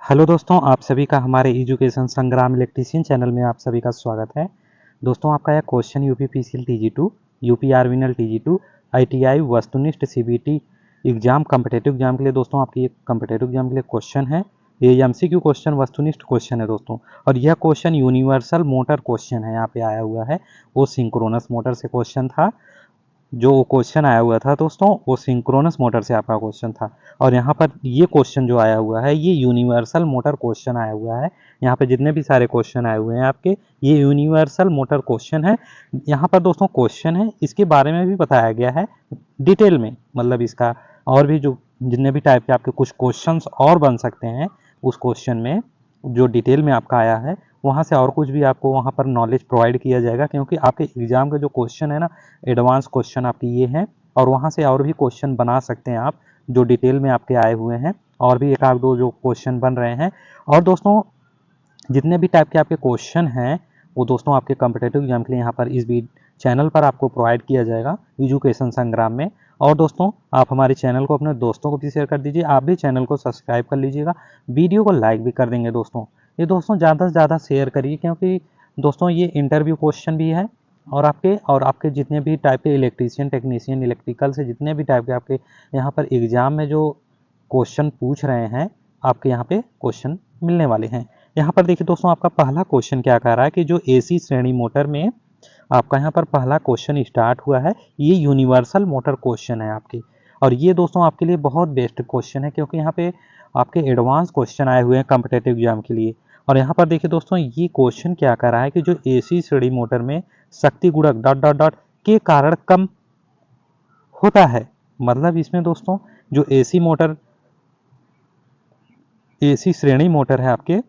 Hello दोस्तों, आप सभी का हमारे एजुकेशन संग्राम इलेक्ट्रीशियन चैनल में आप सभी का स्वागत है। दोस्तों, आपका यह question UP PCL TG two, UP आर्मिनल टीजी2, आईटीआई वस्तुनिष्ठ सीबीटी एग्जाम कॉम्पिटेटिव एग्जाम के लिए दोस्तों आपकी एक कॉम्पिटेटिव एग्जाम के लिए क्वेश्चन है। ये एमसीक्यू क्वेश्चन वस्तुनिष्ठ क्वेश्चन है दोस्तों, और यह क्वेश्चन यूनिवर्सल मोटर क्वेश्चन है। यहाँ पे आया हुआ है वो सिंक्रोनस मोटर से क्वेश्चन था। जो क्वेश्चन आया हुआ था दोस्तों वो सिंक्रोनस मोटर से आपका क्वेश्चन था, और यहाँ पर ये क्वेश्चन जो आया हुआ है ये यूनिवर्सल मोटर क्वेश्चन आया हुआ है। यहाँ पे जितने भी सारे क्वेश्चन आए हुए हैं आपके, ये यूनिवर्सल मोटर क्वेश्चन है। यहाँ पर दोस्तों क्वेश्चन है, इसके बारे में भी बताया गया है डिटेल में, मतलब इसका और भी जो जितने भी टाइप के आपके कुछ क्वेश्चंस और बन सकते हैं उस क्वेश्चन में जो डिटेल में आपका आया है, वहाँ से और कुछ भी आपको वहाँ पर नॉलेज प्रोवाइड किया जाएगा, क्योंकि आपके एग्जाम के जो क्वेश्चन है ना, एडवांस क्वेश्चन आपके ये हैं, और वहाँ से और भी क्वेश्चन बना सकते हैं आप जो डिटेल में आपके आए हुए हैं, और भी एक आध दो जो क्वेश्चन बन रहे हैं। और दोस्तों जितने भी टाइप के आपके क्वेश्चन हैं वो दोस्तों आपके कॉम्पिटेटिव एग्जाम के लिए यहाँ पर इस भी चैनल पर आपको प्रोवाइड किया जाएगा एजुकेशन संग्राम में। और दोस्तों आप हमारे चैनल को अपने दोस्तों को भी शेयर कर दीजिए, आप भी चैनल को सब्सक्राइब कर लीजिएगा, वीडियो को लाइक भी कर देंगे दोस्तों। ये दोस्तों ज़्यादा से ज़्यादा शेयर करिए, क्योंकि दोस्तों ये इंटरव्यू क्वेश्चन भी है, और आपके जितने भी टाइप के इलेक्ट्रीशियन टेक्नीशियन इलेक्ट्रिकल से जितने भी टाइप के आपके यहाँ पर एग्जाम में जो क्वेश्चन पूछ रहे हैं, आपके यहाँ पे क्वेश्चन मिलने वाले हैं। यहाँ पर देखिए दोस्तों, आपका पहला क्वेश्चन क्या कह रहा है कि जो एसी श्रेणी मोटर में आपका यहाँ पर पहला क्वेश्चन स्टार्ट हुआ है, ये यूनिवर्सल मोटर क्वेश्चन है आपकी। और ये दोस्तों आपके लिए बहुत बेस्ट क्वेश्चन है, क्योंकि यहाँ पे आपके एडवांस क्वेश्चन आए हुए हैं कॉम्पिटेटिव एग्जाम के लिए। और यहाँ पर देखिए दोस्तों, ये क्वेश्चन क्या कर रहा है कि जो एसी श्रेणी मोटर में शक्ति गुणक डॉट डॉट डॉट के कारण कम होता है। मतलब इसमें दोस्तों जो एसी श्रेणी मोटर है आपके,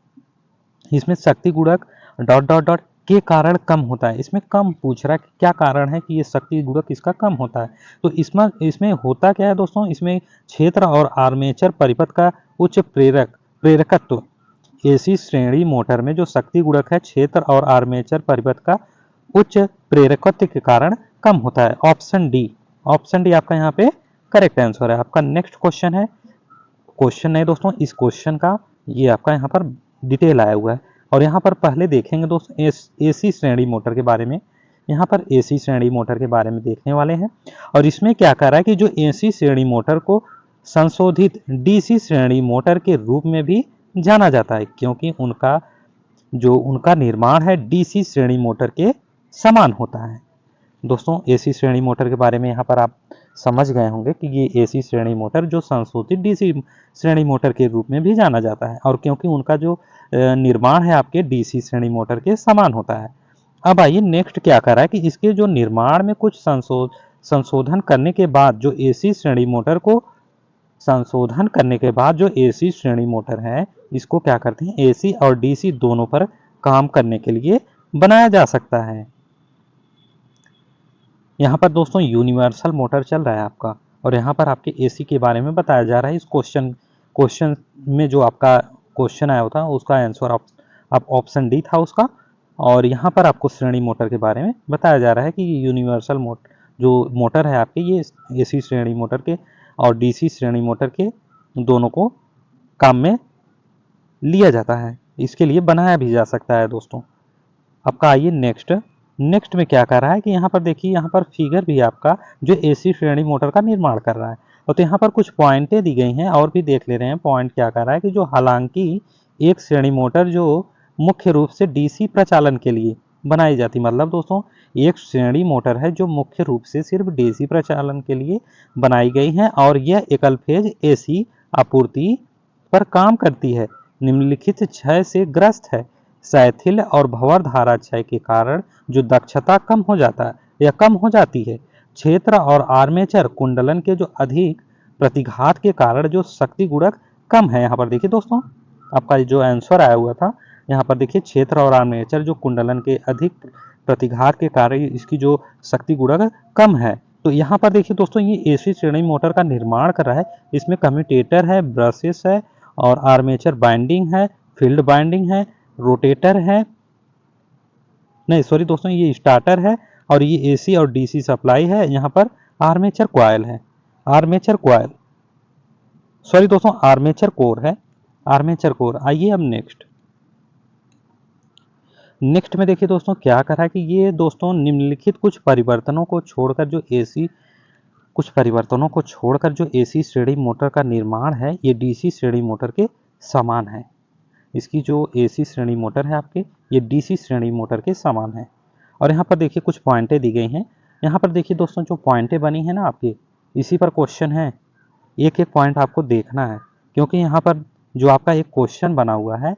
इसमें शक्ति गुणक डॉट डॉट डॉट के कारण कम होता है। इसमें कम पूछ रहा है कि क्या कारण है कि ये शक्ति गुणक इसका कम होता है। तो इसमें होता क्या है दोस्तों, इसमें क्षेत्र और आर्मेचर परिपथ का उच्च प्रेरकत्व एसी श्रेणी मोटर में जो शक्ति गुणक है क्षेत्र और आर्मेचर परिपथ का उच्च प्रेरकत्व के कारण कम होता है। ऑप्शन डी आपका यहाँ पे करेक्ट आंसर है। आपका नेक्स्ट क्वेश्चन है, क्वेश्चन नहीं दोस्तों, इस क्वेश्चन का ये आपका यहाँ पर डिटेल आया हुआ है। और यहाँ पर पहले देखेंगे दोस्तों एसी श्रेणी मोटर के बारे में। यहाँ पर एसी श्रेणी मोटर के बारे में देखने वाले हैं, और इसमें क्या कह रहा है कि जो एसी श्रेणी मोटर को संशोधित डीसी श्रेणी मोटर के रूप में भी जाना जाता है, क्योंकि उनका निर्माण है डीसी श्रेणी मोटर के समान होता है। दोस्तों एसी श्रेणी मोटर के बारे में यहाँ पर आप समझ गए होंगे कि ये एसी श्रेणी मोटर जो संशोधित डीसी श्रेणी मोटर के रूप में भी जाना जाता है, और क्योंकि उनका जो निर्माण है आपके डीसी श्रेणी मोटर के समान होता है। अब आइए नेक्स्ट क्या कर रहा है कि इसके जो निर्माण में कुछ संशोधन करने के बाद जो एसी श्रेणी मोटर को संशोधन करने के बाद जो एसी श्रेणी मोटर है, इसको क्या करते हैं एसी और डीसी दोनों पर काम करने के लिए बनाया जा सकता है। यहाँ पर दोस्तों यूनिवर्सल मोटर चल रहा है आपका, और यहाँ पर आपके एसी के बारे में बताया जा रहा है। इस क्वेश्चन में जो आपका क्वेश्चन आया था उसका आंसर आप ऑप्शन डी था उसका। और यहाँ पर आपको श्रेणी मोटर के बारे में बताया जा रहा है कि यूनिवर्सल जो मोटर है आपके, ये एसी श्रेणी मोटर के और डीसी श्रेणी मोटर के दोनों को काम में लिया जाता है, इसके लिए बनाया भी जा सकता है दोस्तों। आपका आइए नेक्स्ट में क्या कर रहा है कि यहाँ पर देखिए, यहाँ पर फिगर भी आपका जो एसी श्रेणी मोटर का निर्माण कर रहा है। और तो यहाँ पर कुछ पॉइंटें दी गई हैं और भी देख ले रहे हैं। पॉइंट क्या कर रहा है कि जो हालांकि एक श्रेणी मोटर जो मुख्य रूप से डीसी प्रचालन के लिए बनाई जाती, मतलब दोस्तों एक श्रेणी मोटर है जो मुख्य रूप से सिर्फ डीसी प्रचालन के लिए बनाई गई है, और यह एकल फेज एसी आपूर्ति पर काम करती है, निम्नलिखित क्षय से ग्रस्त है। शैथिल और भंवर धारा क्षय के कारण जो दक्षता कम हो जाता है या कम हो जाती है। क्षेत्र और आर्मेचर कुंडलन के जो अधिक प्रतिघात के कारण जो शक्ति गुणक कम है। यहाँ पर देखिए दोस्तों, आपका जो आंसर आया हुआ था, यहाँ पर देखिए क्षेत्र और आर्मेचर जो कुंडलन के अधिक प्रतिघात के कारण इसकी जो शक्ति गुणक कम है। तो यहाँ पर देखिए दोस्तों, ये एसी श्रेणी मोटर का निर्माण कर रहा है। इसमें कम्यूटेटर है, ब्रशेस है, और आर्मेचर बाइंडिंग है, फील्ड बाइंडिंग है, रोटेटर है, नहीं सॉरी दोस्तों, ये स्टार्टर है, और ये एसी और डीसी सप्लाई है। यहाँ पर आर्मेचर कॉइल है, आर्मेचर कोर है। Armature core. आइए अब नेक्स्ट में देखिए दोस्तों क्या करा है कि ये दोस्तों निम्नलिखित कुछ परिवर्तनों को छोड़कर जो एसी श्रेणी मोटर का निर्माण है ये डीसी श्रेणी मोटर के समान है। इसकी जो एसी श्रेणी मोटर है आपके, ये डीसी श्रेणी मोटर के समान है। और यहाँ पर देखिए कुछ पॉइंटें दी गई हैं। यहाँ पर देखिए दोस्तों जो पॉइंटें बनी हैं ना आपके, इसी पर क्वेश्चन है। एक एक पॉइंट आपको देखना है, क्योंकि यहाँ पर जो आपका एक क्वेश्चन बना हुआ है,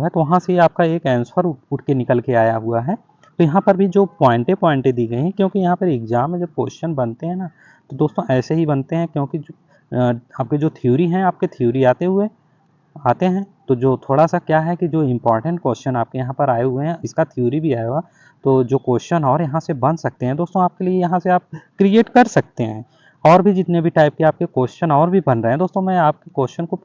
तो वहाँ से आपका एक आंसर उठ के निकल के आया हुआ है। तो यहाँ पर भी जो पॉइंटें दी गई हैं, क्योंकि यहाँ पर एग्जाम में जब क्वेश्चन बनते हैं ना तो दोस्तों ऐसे ही बनते हैं, क्योंकि आपके जो थ्योरी हैं, आपके थ्योरी आते हैं तो जो थोड़ा सा क्या है कि जो इम्पोर्टेंट क्वेश्चन आपके यहाँ पर आए हुए हैं, इसका थ्योरी भी आया हुआ, तो जो क्वेश्चन और यहाँ से बन सकते हैं दोस्तों आपके लिए, यहाँ से आप क्रिएट कर सकते हैं। और भी जितने भी टाइप के आपके क्वेश्चन और भी बन रहे हैं दोस्तों, मैं आपके क्वेश्चन को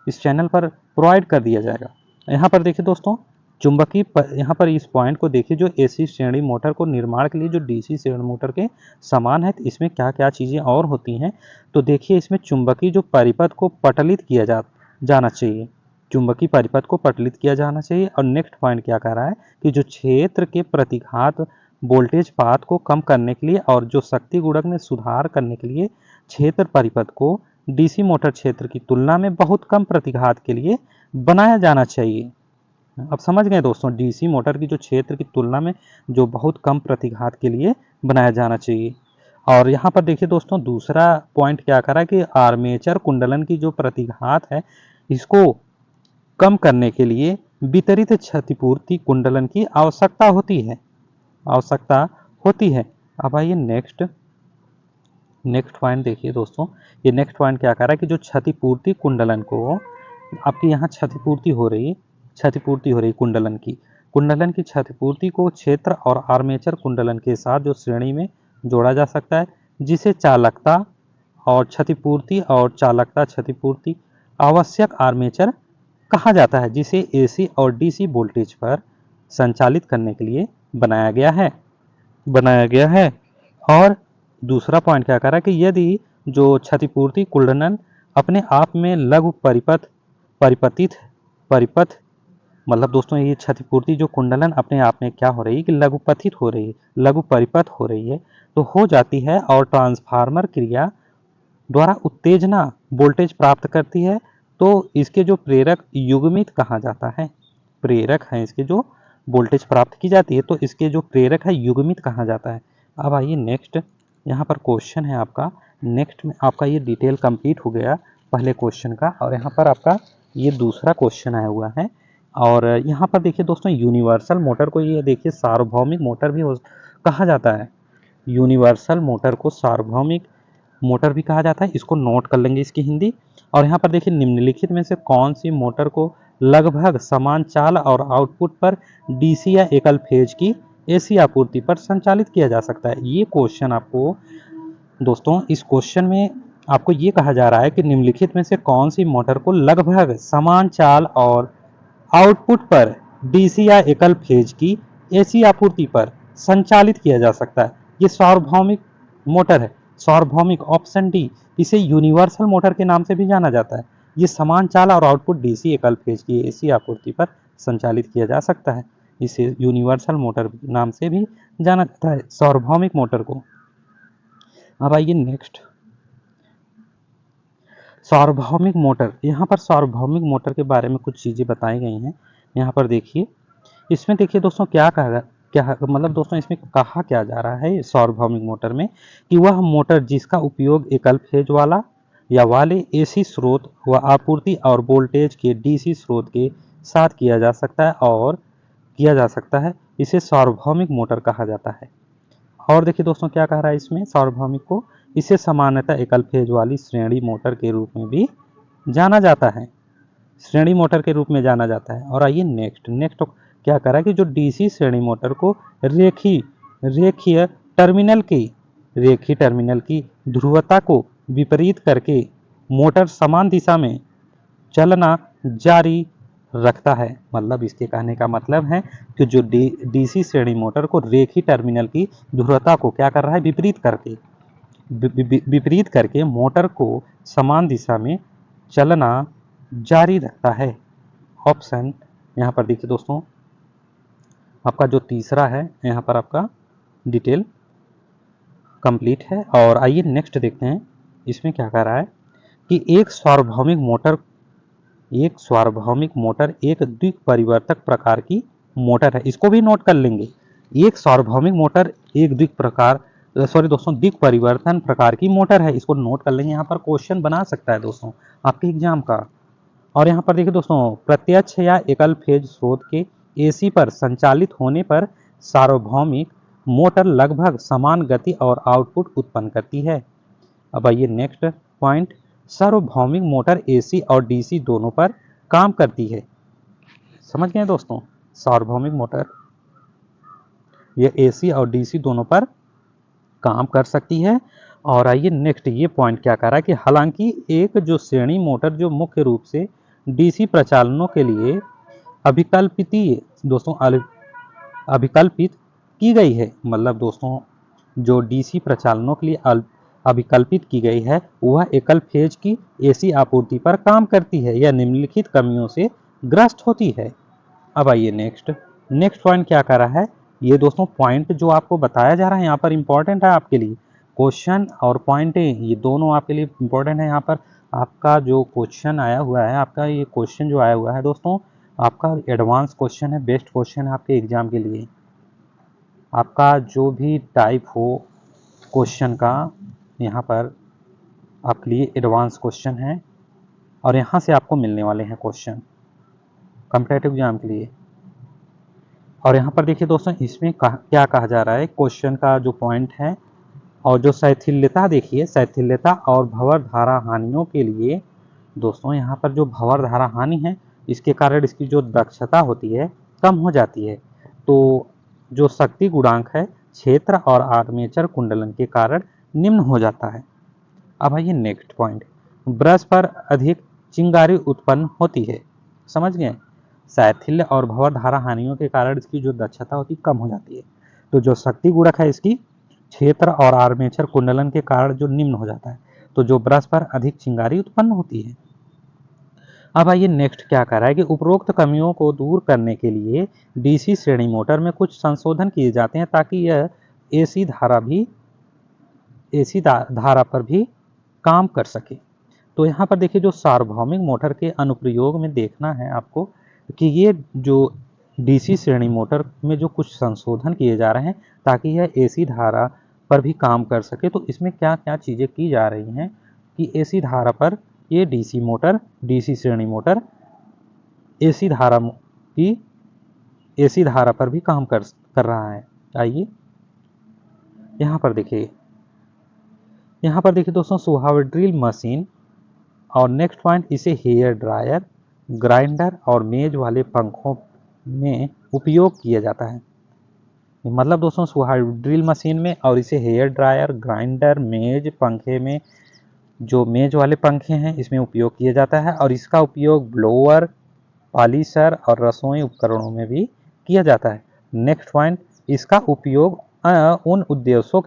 इस चैनल पर प्रोवाइड कर दिया जाएगा। यहाँ पर देखिए दोस्तों यहाँ पर इस पॉइंट को देखिए, जो एसी श्रेणी मोटर को निर्माण के लिए जो डीसी श्रेणी मोटर के समान है, तो इसमें क्या क्या चीज़ें और होती हैं। तो देखिए इसमें चुंबकीय जो परिपथ को पटलित किया जाना चाहिए, चुंबकीय परिपथ को पटलित किया जाना चाहिए। और नेक्स्ट पॉइंट क्या कह रहा है कि जो क्षेत्र के प्रतिघात वोल्टेज पात को कम करने के लिए और जो शक्ति गुणक में सुधार करने के लिए क्षेत्र परिपथ को डीसी मोटर क्षेत्र की तुलना में बहुत कम प्रतिघात के लिए बनाया जाना चाहिए। अब समझ गए दोस्तों, डीसी मोटर की जो क्षेत्र की तुलना में जो बहुत कम प्रतिघात के लिए बनाया जाना चाहिए। और यहाँ पर देखिए दोस्तों दूसरा पॉइंट क्या करा कि आर्मेचर कुंडलन की जो प्रतिघात है, इसको कम करने के लिए वितरित क्षतिपूर्ति कुंडलन की आवश्यकता होती है। अब आइए नेक्स्ट पॉइंट देखिए दोस्तों, ये नेक्स्ट पॉइंट क्या कह रहा है कि जो क्षतिपूर्ति कुंडलन को आपके यहाँ क्षतिपूर्ति हो रही है कुंडलन की क्षतिपूर्ति को क्षेत्र और आर्मेचर कुंडलन के साथ जो श्रेणी में जोड़ा जा सकता है, जिसे चालकता और क्षतिपूर्ति आवश्यक आर्मेचर कहा जाता है, जिसे एसी और डीसी वोल्टेज पर संचालित करने के लिए बनाया गया है। और दूसरा पॉइंट क्या कह रहा है कि यदि जो क्षतिपूर्ति कुंडलन अपने आप में लघु परिपथ मतलब दोस्तों ये क्षतिपूर्ति जो कुंडलन अपने आप में क्या हो रही है कि लघु परिपथ हो रही है, तो हो जाती है और ट्रांसफार्मर क्रिया द्वारा उत्तेजना वोल्टेज प्राप्त करती है, तो इसके जो प्रेरक युग्मित कहा जाता है, प्रेरक है इसके जो वोल्टेज प्राप्त की जाती है, तो इसके जो प्रेरक है युग्मित कहा जाता है। अब आइए नेक्स्ट, यहाँ पर क्वेश्चन है आपका, नेक्स्ट में आपका ये डिटेल कंप्लीट हो गया पहले क्वेश्चन का, और यहाँ पर आपका ये दूसरा क्वेश्चन आया हुआ है। और यहाँ पर देखिए दोस्तों यूनिवर्सल मोटर को ये देखिए सार्वभौमिक मोटर भी कहा जाता है। यूनिवर्सल मोटर को सार्वभौमिक मोटर भी कहा जाता है, इसको नोट कर लेंगे इसकी हिंदी। और यहाँ पर देखिए निम्नलिखित में से कौन सी मोटर को लगभग समान चाल और आउटपुट पर डीसी या एकल फेज की एसी आपूर्ति पर संचालित किया जा सकता है। ये क्वेश्चन आपको दोस्तों, इस क्वेश्चन में आपको ये कहा जा रहा है कि निम्नलिखित में से कौन सी मोटर को लगभग समान चाल और आउटपुट पर डीसी या एकल फेज की एसी आपूर्ति पर संचालित किया जा सकता है। ये सार्वभौमिक मोटर है, सार्वभौमिक ऑप्शन डी। इसे यूनिवर्सल मोटर के नाम से भी जाना जाता है। ये समान चाल और आउटपुट डीसी एकल फेज की एसी आपूर्ति पर संचालित किया जा सकता है। इसे यूनिवर्सल मोटर नाम से भी जाना जाता है, सार्वभौमिक मोटर को। अब आइए नेक्स्ट, सार्वभौमिक मोटर। यहाँ पर सार्वभौमिक मोटर के बारे में कुछ चीज़ें बताई गई हैं। यहाँ पर देखिए, इसमें देखिए दोस्तों क्या मतलब दोस्तों इसमें कहा क्या जा रहा है सार्वभौमिक मोटर में, कि वह मोटर जिसका उपयोग एकल फेज वाला या वाले एसी स्रोत व आपूर्ति और वोल्टेज के डीसी स्रोत के साथ किया जा सकता है, इसे सार्वभौमिक मोटर कहा जाता है। और देखिए दोस्तों क्या कह रहा है इसमें सार्वभौमिक को, इसे सामान्यतः एकल फेज वाली श्रेणी मोटर के रूप में भी जाना जाता है, श्रेणी मोटर के रूप में जाना जाता है। और आइए नेक्स्ट क्या करा कि जो डीसी श्रेणी मोटर को रेखीय टर्मिनल की ध्रुवता को विपरीत करके मोटर समान दिशा में चलना जारी रखता है। मतलब इसके कहने का मतलब है कि जो डीसी श्रेणी मोटर को रेखीय टर्मिनल की ध्रुवता को क्या कर रहा है, विपरीत करके मोटर को समान दिशा में चलना जारी रखता है। ऑप्शन यहाँ पर देखिए दोस्तों, आपका जो तीसरा है यहाँ पर आपका डिटेल कंप्लीट है। और आइए नेक्स्ट देखते हैं इसमें क्या कह रहा है कि एक सार्वभौमिक मोटर एक द्विपरिवर्तक प्रकार की मोटर है। इसको भी नोट कर लेंगे। एक सार्वभौमिक मोटर एक द्विपरिवर्तन प्रकार की मोटर है। इसको नोट कर लेंगे, यहाँ पर क्वेश्चन बना सकता है दोस्तों आपके एग्जाम का। और यहाँ पर देखिए दोस्तों, प्रत्यक्ष या एकल फेज स्रोत के एसी पर संचालित होने पर सार्वभौमिक मोटर लगभग समान गति और आउटपुट उत्पन्न करती है। अब आइए नेक्स्ट पॉइंट, सार्वभौमिक मोटर एसी और डीसी दोनों पर काम करती है। समझ गए दोस्तों, सार्वभौमिक मोटर ये एसी और डीसी दोनों पर काम कर सकती है। और आइए नेक्स्ट ये पॉइंट क्या कह रहा है कि हालांकि एक जो श्रेणी मोटर जो मुख्य रूप से डीसी प्रचालनों के लिए अभिकल्पित की गई है, मतलब दोस्तों जो डीसी प्रचालनों के लिए अभिकल्पित की गई है वह एकल फेज की एसी आपूर्ति पर काम करती है या निम्नलिखित कमियों से ग्रस्त होती है। अब आइए नेक्स्ट पॉइंट क्या कर रहा है। ये दोस्तों पॉइंट जो आपको बताया जा रहा है यहाँ पर इंपॉर्टेंट है आपके लिए। क्वेश्चन और पॉइंट ये दोनों आपके लिए इंपॉर्टेंट है। यहाँ पर आपका जो क्वेश्चन आया हुआ है, आपका ये क्वेश्चन जो आया हुआ है दोस्तों, आपका एडवांस क्वेश्चन है, बेस्ट क्वेश्चन है आपके एग्जाम के लिए। आपका जो भी टाइप हो क्वेश्चन का, यहाँ पर आपके लिए एडवांस क्वेश्चन है और यहाँ से आपको मिलने वाले हैं क्वेश्चन कॉम्पिटिटिव एग्जाम के लिए। और यहाँ पर देखिए दोस्तों, इसमें क्या कहा जा रहा है, क्वेश्चन का जो पॉइंट है और जो शैथिल्यता देखिए, शैथिल्यता और भंवर धारा हानियों के लिए दोस्तों, यहाँ पर जो भंवर धारा हानि है इसके कारण इसकी जो दक्षता होती है कम हो जाती है। तो जो शक्ति गुणांक है क्षेत्र और आर्मेचर कुंडलन के कारण निम्न हो जाता है। अब आइए नेक्स्ट पॉइंट, ब्रश पर अधिक चिंगारी उत्पन्न होती है। समझ गए, शैथिल्य और भंवर धारा हानियों के कारण इसकी जो दक्षता होती है कम हो जाती है। तो जो शक्ति गुणक है इसकी क्षेत्र और आर्मेचर कुंडलन के कारण जो निम्न हो जाता है, तो जो ब्रश पर अधिक चिंगारी उत्पन्न होती है। अब आइए नेक्स्ट क्या कह रहा है कि उपरोक्त कमियों को दूर करने के लिए डीसी श्रेणी मोटर में कुछ संशोधन किए जाते हैं ताकि यह एसी धारा पर भी काम कर सके। तो यहाँ पर देखिए, जो सार्वभौमिक मोटर के अनुप्रयोग में देखना है आपको कि ये जो डीसी श्रेणी मोटर में जो कुछ संशोधन किए जा रहे हैं ताकि यह एसी धारा पर भी काम कर सके। तो इसमें क्या क्या चीज़ें की जा रही हैं कि एसी धारा पर ये डीसी श्रेणी मोटर एसी धारा पर भी काम कर रहा है। आइए यहाँ पर देखिए दोस्तों, सुहाव ड्रिल मशीन और नेक्स्ट पॉइंट, इसे हेयर ड्रायर, ग्राइंडर और मेज वाले पंखों में उपयोग किया जाता है। मतलब दोस्तों सुहाव ड्रिल मशीन में और इसे हेयर ड्रायर, ग्राइंडर, मेज, पंखे में, जो मेज वाले पंखे हैं इसमें उपयोग किया जाता है। और इसका उपयोग ब्लोअर, पॉलिशर और रसोई उपकरणों में भी किया जाता है। नेक्स्ट पॉइंट, इसका उपयोग उन उद्देश्यों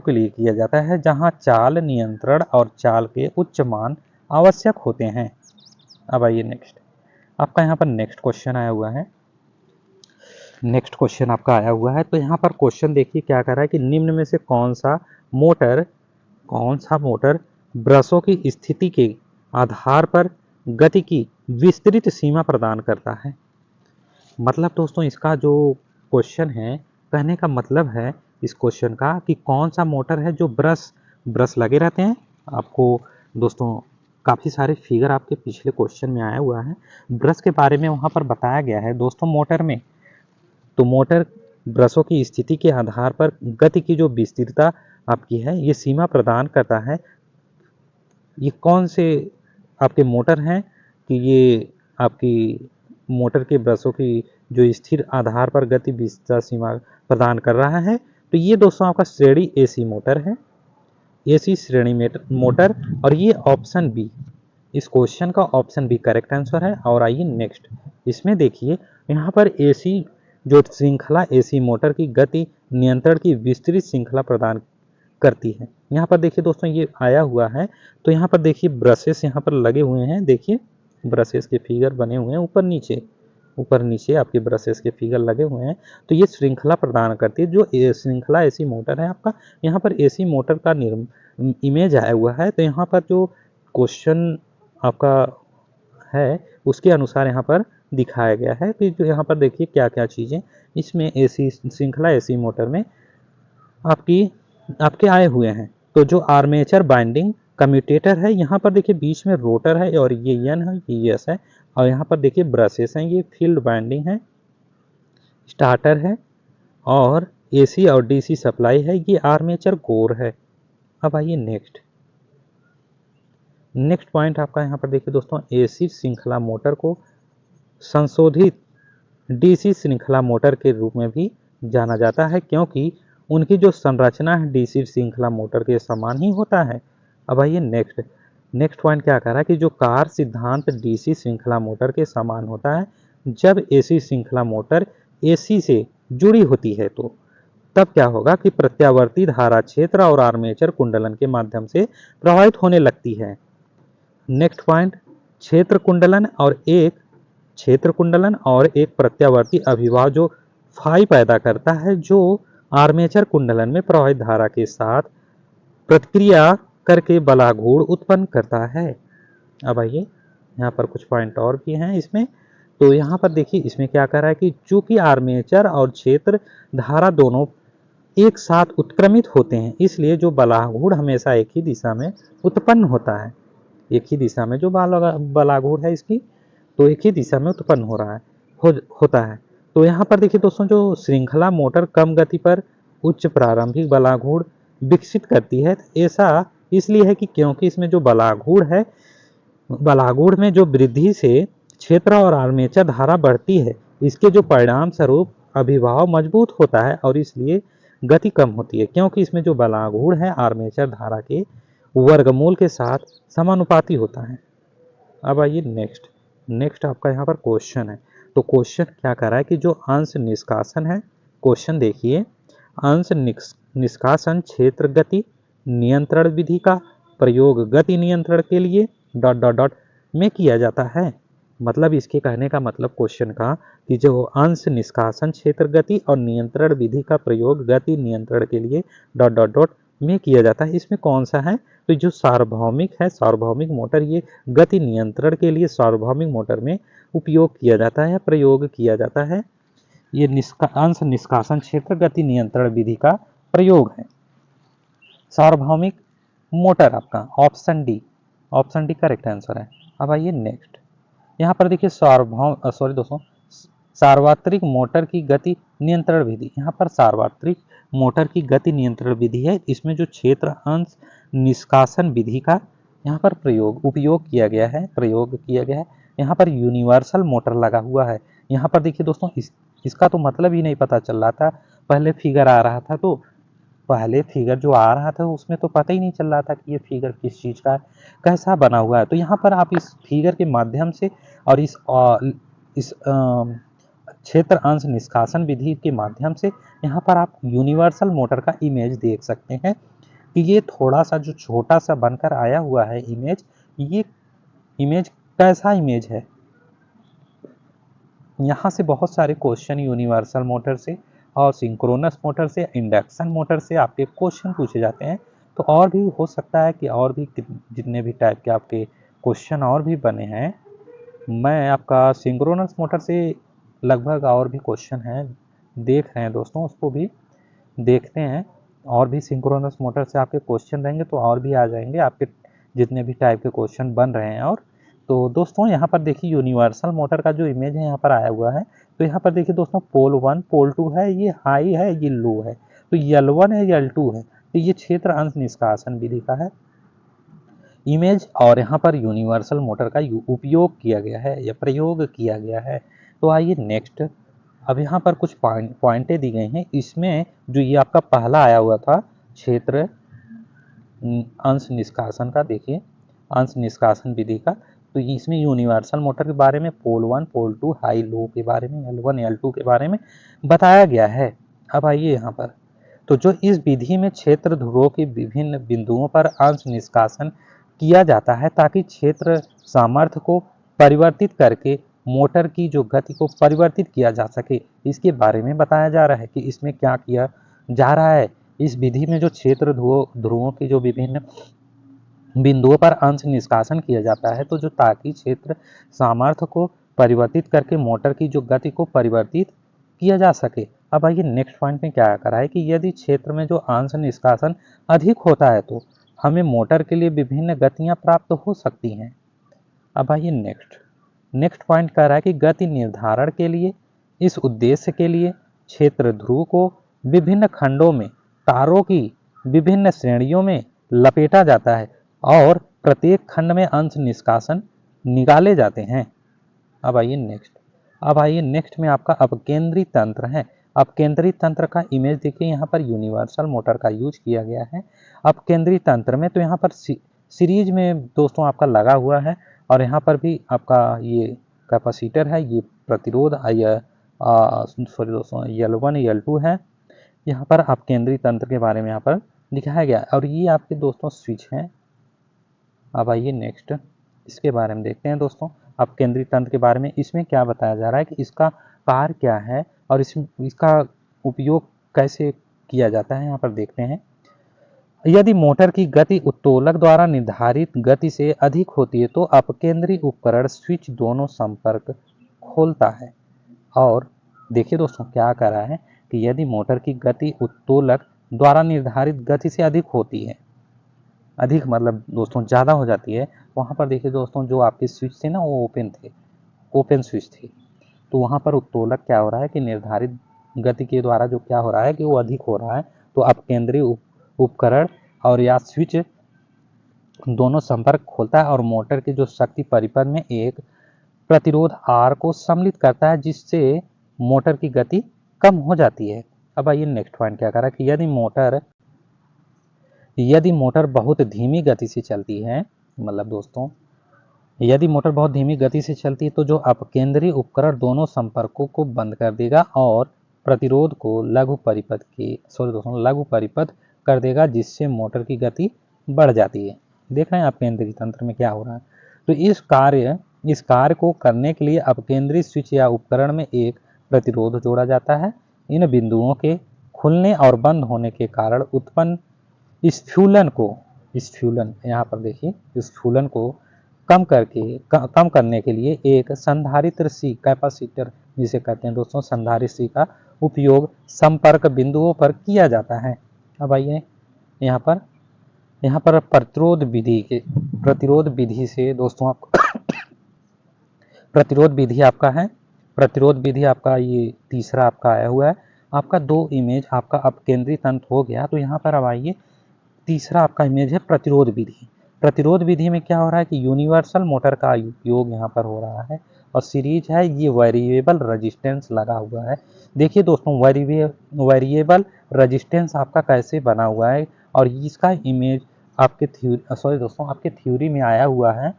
के लिए किया जाता है जहां चाल नियंत्रण और चाल के उच्च मान आवश्यक होते हैं। अब आइए नेक्स्ट, आपका यहाँ पर नेक्स्ट क्वेश्चन आया हुआ है। तो यहाँ पर क्वेश्चन देखिए क्या कर रहा है कि निम्न में से कौन सा मोटर ब्रशों की स्थिति के आधार पर गति की विस्तृत सीमा प्रदान करता है। मतलब दोस्तों इसका जो क्वेश्चन है, कहने का मतलब है इस क्वेश्चन का कि कौन सा मोटर है जो ब्रश लगे रहते हैं। आपको दोस्तों काफ़ी सारे फिगर आपके पिछले क्वेश्चन में आया हुआ है, ब्रश के बारे में वहाँ पर बताया गया है दोस्तों मोटर में। तो मोटर ब्रशों की स्थिति के आधार पर गति की जो विस्तृतता आपकी है ये सीमा प्रदान करता है। ये कौन से आपके मोटर हैं कि ये आपकी मोटर के ब्रशों की जो स्थिर आधार पर गति विस्तृतता सीमा प्रदान कर रहा है। तो ये दोस्तों आपका श्रेणी एसी मोटर है, एसी श्रेणी मोटर। और ये ऑप्शन बी, इस क्वेश्चन का ऑप्शन बी करेक्ट आंसर है। और आइए नेक्स्ट, इसमें देखिए यहाँ पर एसी मोटर की गति नियंत्रण की विस्तृत श्रृंखला प्रदान करती है। यहाँ पर देखिए दोस्तों ये आया हुआ है, तो यहाँ पर देखिए ब्रशेस यहाँ पर लगे हुए हैं, देखिए ब्रशेस के फिगर बने हुए हैं ऊपर नीचे आपके ब्रशेस के फिगर लगे हुए हैं। तो ये श्रृंखला प्रदान करती है, जो श्रृंखला एसी मोटर है आपका। यहाँ पर एसी मोटर का इमेज आया हुआ है, तो यहाँ पर जो क्वेश्चन आपका है उसके अनुसार यहाँ पर दिखाया गया है कि जो यहाँ पर देखिए क्या क्या चीज़ें इसमें एसी श्रृंखला एसी मोटर में आपके आए हुए हैं। तो जो आर्मेचर बाइंडिंग कम्यूटेटर है, यहाँ पर देखिए बीच में रोटर है और ये एन है, ये एस है, और यहाँ पर देखिए ब्रशेस हैं, ये फील्ड बाइंडिंग है, स्टार्टर है, और एसी और डीसी सप्लाई है, ये आर्मेचर कोर है। अब आइए नेक्स्ट पॉइंट आपका यहाँ पर देखिए दोस्तों, एसी श्रृंखला मोटर को संशोधित डीसी श्रृंखला मोटर के रूप में भी जाना जाता है, क्योंकि उनकी जो संरचना है डीसी श्रृंखला मोटर के समान ही होता है। अब आइए नेक्स्ट पॉइंट क्या कह रहा है कि जो कार्य सिद्धांत डीसी श्रृंखला मोटर के समान होता है, जब एसी श्रृंखला मोटर एसी से जुड़ी होती है तो तब क्या होगा कि प्रत्यावर्ती धारा क्षेत्र और आर्मेचर कुंडलन के माध्यम से प्रवाहित होने लगती है। नेक्स्ट पॉइंट, क्षेत्र कुंडलन और एक प्रत्यावर्ती अभिभाव जो फाई पैदा करता है, जो आर्मेचर कुंडलन में प्रवाहित धारा के साथ प्रतिक्रिया करके बलाघूर्ण उत्पन्न करता है। अब आइए यहाँ पर कुछ पॉइंट और भी हैं इसमें। तो यहाँ पर देखिए इसमें क्या कर रहा है कि चूंकि आर्मेचर और क्षेत्र धारा दोनों एक साथ उत्क्रमित होते हैं, इसलिए जो बलाघूर्ण हमेशा एक ही दिशा में उत्पन्न होता है। एक ही दिशा में जो बलाघूर्ण है इसकी, तो एक ही दिशा में उत्पन्न हो रहा है होता है। तो यहाँ पर देखिए दोस्तों, जो श्रृंखला मोटर कम गति पर उच्च प्रारंभिक बलाघूर्ण विकसित करती है, ऐसा इसलिए है कि क्योंकि इसमें जो बलाघूर्ण में जो वृद्धि से क्षेत्र और आर्मेचर धारा बढ़ती है, इसके जो परिणाम स्वरूप अभिभाव मजबूत होता है और इसलिए गति कम होती है, क्योंकि इसमें जो बलाघूर्ण है आर्मेचर धारा के वर्गमूल के साथ समानुपाती होता है। अब आइए नेक्स्ट आपका यहाँ पर क्वेश्चन है। तो क्वेश्चन क्या कर रहा है कि जो अंश निष्कासन है, क्वेश्चन देखिए, अंश निष्कासन क्षेत्र गति नियंत्रण विधि का प्रयोग गति नियंत्रण के लिए ... में किया जाता है। मतलब इसके कहने का मतलब क्वेश्चन का कि जो अंश निष्कासन क्षेत्र गति और नियंत्रण विधि का प्रयोग गति नियंत्रण के लिए ... में किया जाता है, इसमें कौन सा है? तो जो सार्वभौमिक है, सार्वभौमिक मोटर, ये गति नियंत्रण के लिए सार्वभौमिक मोटर में उपयोग किया जाता है, प्रयोग किया जाता है। ये अंश निष्कासन क्षेत्र गति नियंत्रण विधि का प्रयोग है। सार्वभौमिक मोटर आपका ऑप्शन डी करेक्ट आंसर है। अब आइए नेक्स्ट, यहाँ पर देखिए सार्वत्रिक मोटर की गति नियंत्रण विधि। यहाँ पर सार्वत्रिक मोटर की गति नियंत्रण विधि है, इसमें जो क्षेत्र अंश निष्कासन विधि का यहाँ पर उपयोग किया गया है। यहाँ पर यूनिवर्सल मोटर लगा हुआ है। यहाँ पर देखिए दोस्तों, इसका तो मतलब ही नहीं पता चल रहा था। पहले फिगर आ रहा था, तो पहले फिगर जो आ रहा था उसमें तो पता ही नहीं चल रहा था कि ये फिगर किस चीज़ का कैसा बना हुआ है। तो यहाँ पर आप इस फिगर के माध्यम से और इस क्षेत्र अंश निष्कासन विधि के माध्यम से यहाँ पर आप यूनिवर्सल मोटर का इमेज देख सकते हैं कि ये थोड़ा सा जो छोटा सा बनकर आया हुआ है इमेज, ये इमेज कैसा इमेज है। यहाँ से बहुत सारे क्वेश्चन यूनिवर्सल मोटर से और सिंक्रोनस मोटर से, इंडक्शन मोटर से आपके क्वेश्चन पूछे जाते हैं। तो और भी हो सकता है कि और भी जितने भी टाइप के आपके क्वेश्चन और भी बने हैं। मैं आपका सिंक्रोनस मोटर से लगभग और भी क्वेश्चन हैं देख रहे हैं दोस्तों, उसको भी देखते हैं। और भी सिंक्रोनस मोटर से आपके क्वेश्चन रहेंगे तो और भी आ जाएंगे आपके जितने भी टाइप के क्वेश्चन बन रहे हैं। और तो दोस्तों यहाँ पर देखिए यूनिवर्सल मोटर का जो इमेज है यहाँ पर आया हुआ है। तो यहाँ पर देखिए दोस्तों, पोल 1 पोल 2 है, ये हाई है, ये लो है। तो L1 है, L2 है, तो ये क्षेत्र अंश निष्कासन विधि का है इमेज। और यहाँ पर यूनिवर्सल मोटर का उपयोग किया गया है या प्रयोग किया गया है। तो आइए नेक्स्ट, अब यहाँ पर कुछ पॉइंटें दी गई हैं। इसमें जो ये आपका पहला आया हुआ था क्षेत्र अंश निष्कासन का, देखिए अंश निष्कासन विधि का, तो इसमें यूनिवर्सल मोटर के बारे में, पोल 1 पोल 2 हाई लो के बारे में, L1 L2 के बारे में बताया गया है। अब आइए यहाँ पर, तो जो इस विधि में क्षेत्र ध्रुवों के विभिन्न बिंदुओं पर अंश निष्कासन किया जाता है ताकि क्षेत्र सामर्थ्य को परिवर्तित करके मोटर की जो गति को परिवर्तित किया जा सके, इसके बारे में बताया जा रहा है कि इसमें क्या किया जा रहा है। इस विधि में जो क्षेत्र ध्रुवों के जो विभिन्न बिंदुओं पर अंश निष्कासन किया जाता है, तो जो ताकि क्षेत्र सामर्थ्य को परिवर्तित करके मोटर की जो गति को परिवर्तित किया जा सके। अब आइए नेक्स्ट पॉइंट में क्या करा है कि यदि क्षेत्र में जो अंश निष्कासन अधिक होता है तो हमें मोटर के लिए विभिन्न गतियां प्राप्त हो सकती हैं। अब आइए नेक्स्ट पॉइंट कह रहा है कि गति निर्धारण के लिए इस उद्देश्य के लिए क्षेत्र ध्रुव को विभिन्न खंडों में तारों की विभिन्न श्रेणियों में लपेटा जाता है और प्रत्येक खंड में अंश निष्कासन निकाले जाते हैं। अब आइए नेक्स्ट में आपका अपकेंद्री तंत्र है। अपकेंद्री तंत्र का इमेज देखिए, यहाँ पर यूनिवर्सल मोटर का यूज किया गया है अपकेंद्री तंत्र में। तो यहाँ पर सीरीज में दोस्तों आपका लगा हुआ है और यहाँ पर भी आपका ये कैपेसिटर है, ये प्रतिरोध सॉरी दोस्तों L1 L2 है। यहाँ पर अपकेंद्री तंत्र के बारे में यहाँ पर दिखाया गया और ये आपके दोस्तों स्विच हैं। अब आइए नेक्स्ट इसके बारे में देखते हैं दोस्तों, अपकेंद्री तंत्र के बारे में। इसमें क्या बताया जा रहा है कि इसका कार्य क्या है और इसका उपयोग कैसे किया जाता है, यहाँ पर देखते हैं। यदि मोटर की गति उत्तोलक द्वारा निर्धारित गति से अधिक होती है तो अपकेंद्री उपकरण स्विच दोनों संपर्क खोलता है। और देखिए दोस्तों क्या कर रहा है कि यदि मोटर की गति उत्तोलक द्वारा निर्धारित गति से अधिक होती है, अधिक मतलब दोस्तों ज़्यादा हो जाती है, वहाँ पर देखिए दोस्तों जो आपके स्विच थे ना वो ओपन स्विच थे, तो वहाँ पर उत्तोलक क्या हो रहा है कि निर्धारित गति के द्वारा जो क्या हो रहा है कि वो अधिक हो रहा है। तो अपकेंद्री उपकरण और या स्विच दोनों संपर्क खोलता है और मोटर की जो शक्ति परिपथ में एक प्रतिरोध R को सम्मिलित करता है, जिससे मोटर की गति कम हो जाती है। अब आइए नेक्स्ट पॉइंट क्या करा कि यदि मोटर बहुत धीमी गति से चलती है, मतलब दोस्तों यदि मोटर बहुत धीमी गति से चलती है तो जो अपकेंद्री उपकरण दोनों संपर्कों को बंद कर देगा और प्रतिरोध को लघु परिपथ कर देगा, जिससे मोटर की गति बढ़ जाती है। देख रहे हैं अपकेंद्री तंत्र में क्या हो रहा है। तो इस कार्य को करने के लिए अपकेंद्री स्विच या उपकरण में एक प्रतिरोध जोड़ा जाता है। इन बिंदुओं के खुलने और बंद होने के कारण उत्पन्न स्फूलन यहाँ पर देखिए स्फूलन को कम करने के लिए एक संधारित्र सी कैपेसिटर जिसे कहते हैं दोस्तों संधारित्र सी का उपयोग संपर्क बिंदुओं पर किया जाता है। अब आइए यहाँ पर प्रतिरोध विधि से दोस्तों आपको प्रतिरोध विधि आपका ये तीसरा आपका आया हुआ है। आपका दो इमेज आपका अपकेंद्री तंत्र हो गया। तो यहाँ पर अब आइए तीसरा आपका इमेज है प्रतिरोध विधि। प्रतिरोध विधि में क्या हो रहा है कि यूनिवर्सल मोटर का उपयोग यहाँ पर हो रहा है और सीरीज है, ये वेरिएबल रेजिस्टेंस लगा हुआ है। देखिए दोस्तों वेरिएबल रेजिस्टेंस आपका कैसे बना हुआ है और इसका इमेज आपके थ्योरी में आया हुआ है।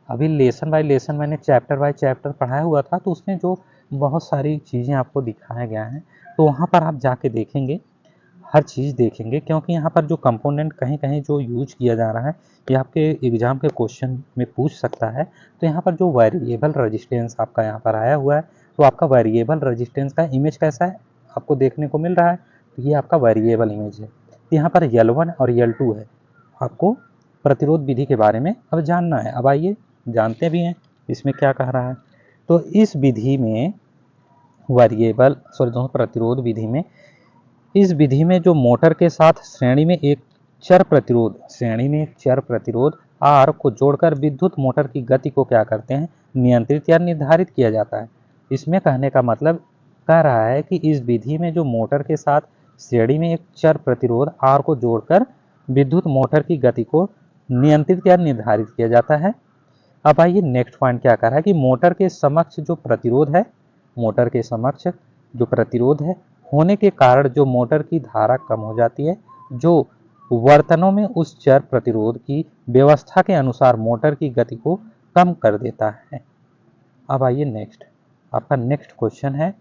अभी लेसन बाय लेसन मैंने चैप्टर बाय चैप्टर पढ़ाया हुआ था, तो उसमें जो बहुत सारी चीज़ें आपको दिखाया गया है, तो वहाँ पर आप जाके देखेंगे, हर चीज़ देखेंगे, क्योंकि यहाँ पर जो कंपोनेंट कहीं कहीं जो यूज किया जा रहा है ये आपके एग्जाम के क्वेश्चन में पूछ सकता है। तो यहाँ पर जो वेरिएबल रेजिस्टेंस आपका यहाँ पर आया हुआ है, तो आपका वेरिएबल रेजिस्टेंस का इमेज कैसा है आपको देखने को मिल रहा है। तो ये आपका वेरिएबल इमेज है। तो यहाँ पर L1 और L2 है। आपको प्रतिरोध विधि के बारे में अब जानना है। अब आइए जानते भी हैं इसमें क्या कह रहा है। तो इस विधि में प्रतिरोध विधि में इस विधि में जो मोटर के साथ श्रेणी में एक चर प्रतिरोध R को जोड़कर विद्युत मोटर की गति को क्या करते हैं नियंत्रित या निर्धारित किया जाता है। इसमें कहने का मतलब कह रहा है कि इस विधि में जो मोटर के साथ श्रेणी में एक चर प्रतिरोध R को जोड़कर विद्युत मोटर की गति को नियंत्रित या निर्धारित किया जाता है। अब आइए नेक्स्ट पॉइंट क्या कह रहा है कि मोटर के समक्ष जो प्रतिरोध है होने के कारण जो मोटर की धारा कम हो जाती है, जो वर्तनों में उस चर प्रतिरोध की व्यवस्था के अनुसार मोटर की गति को कम कर देता है। अब आइए आपका नेक्स्ट क्वेश्चन है।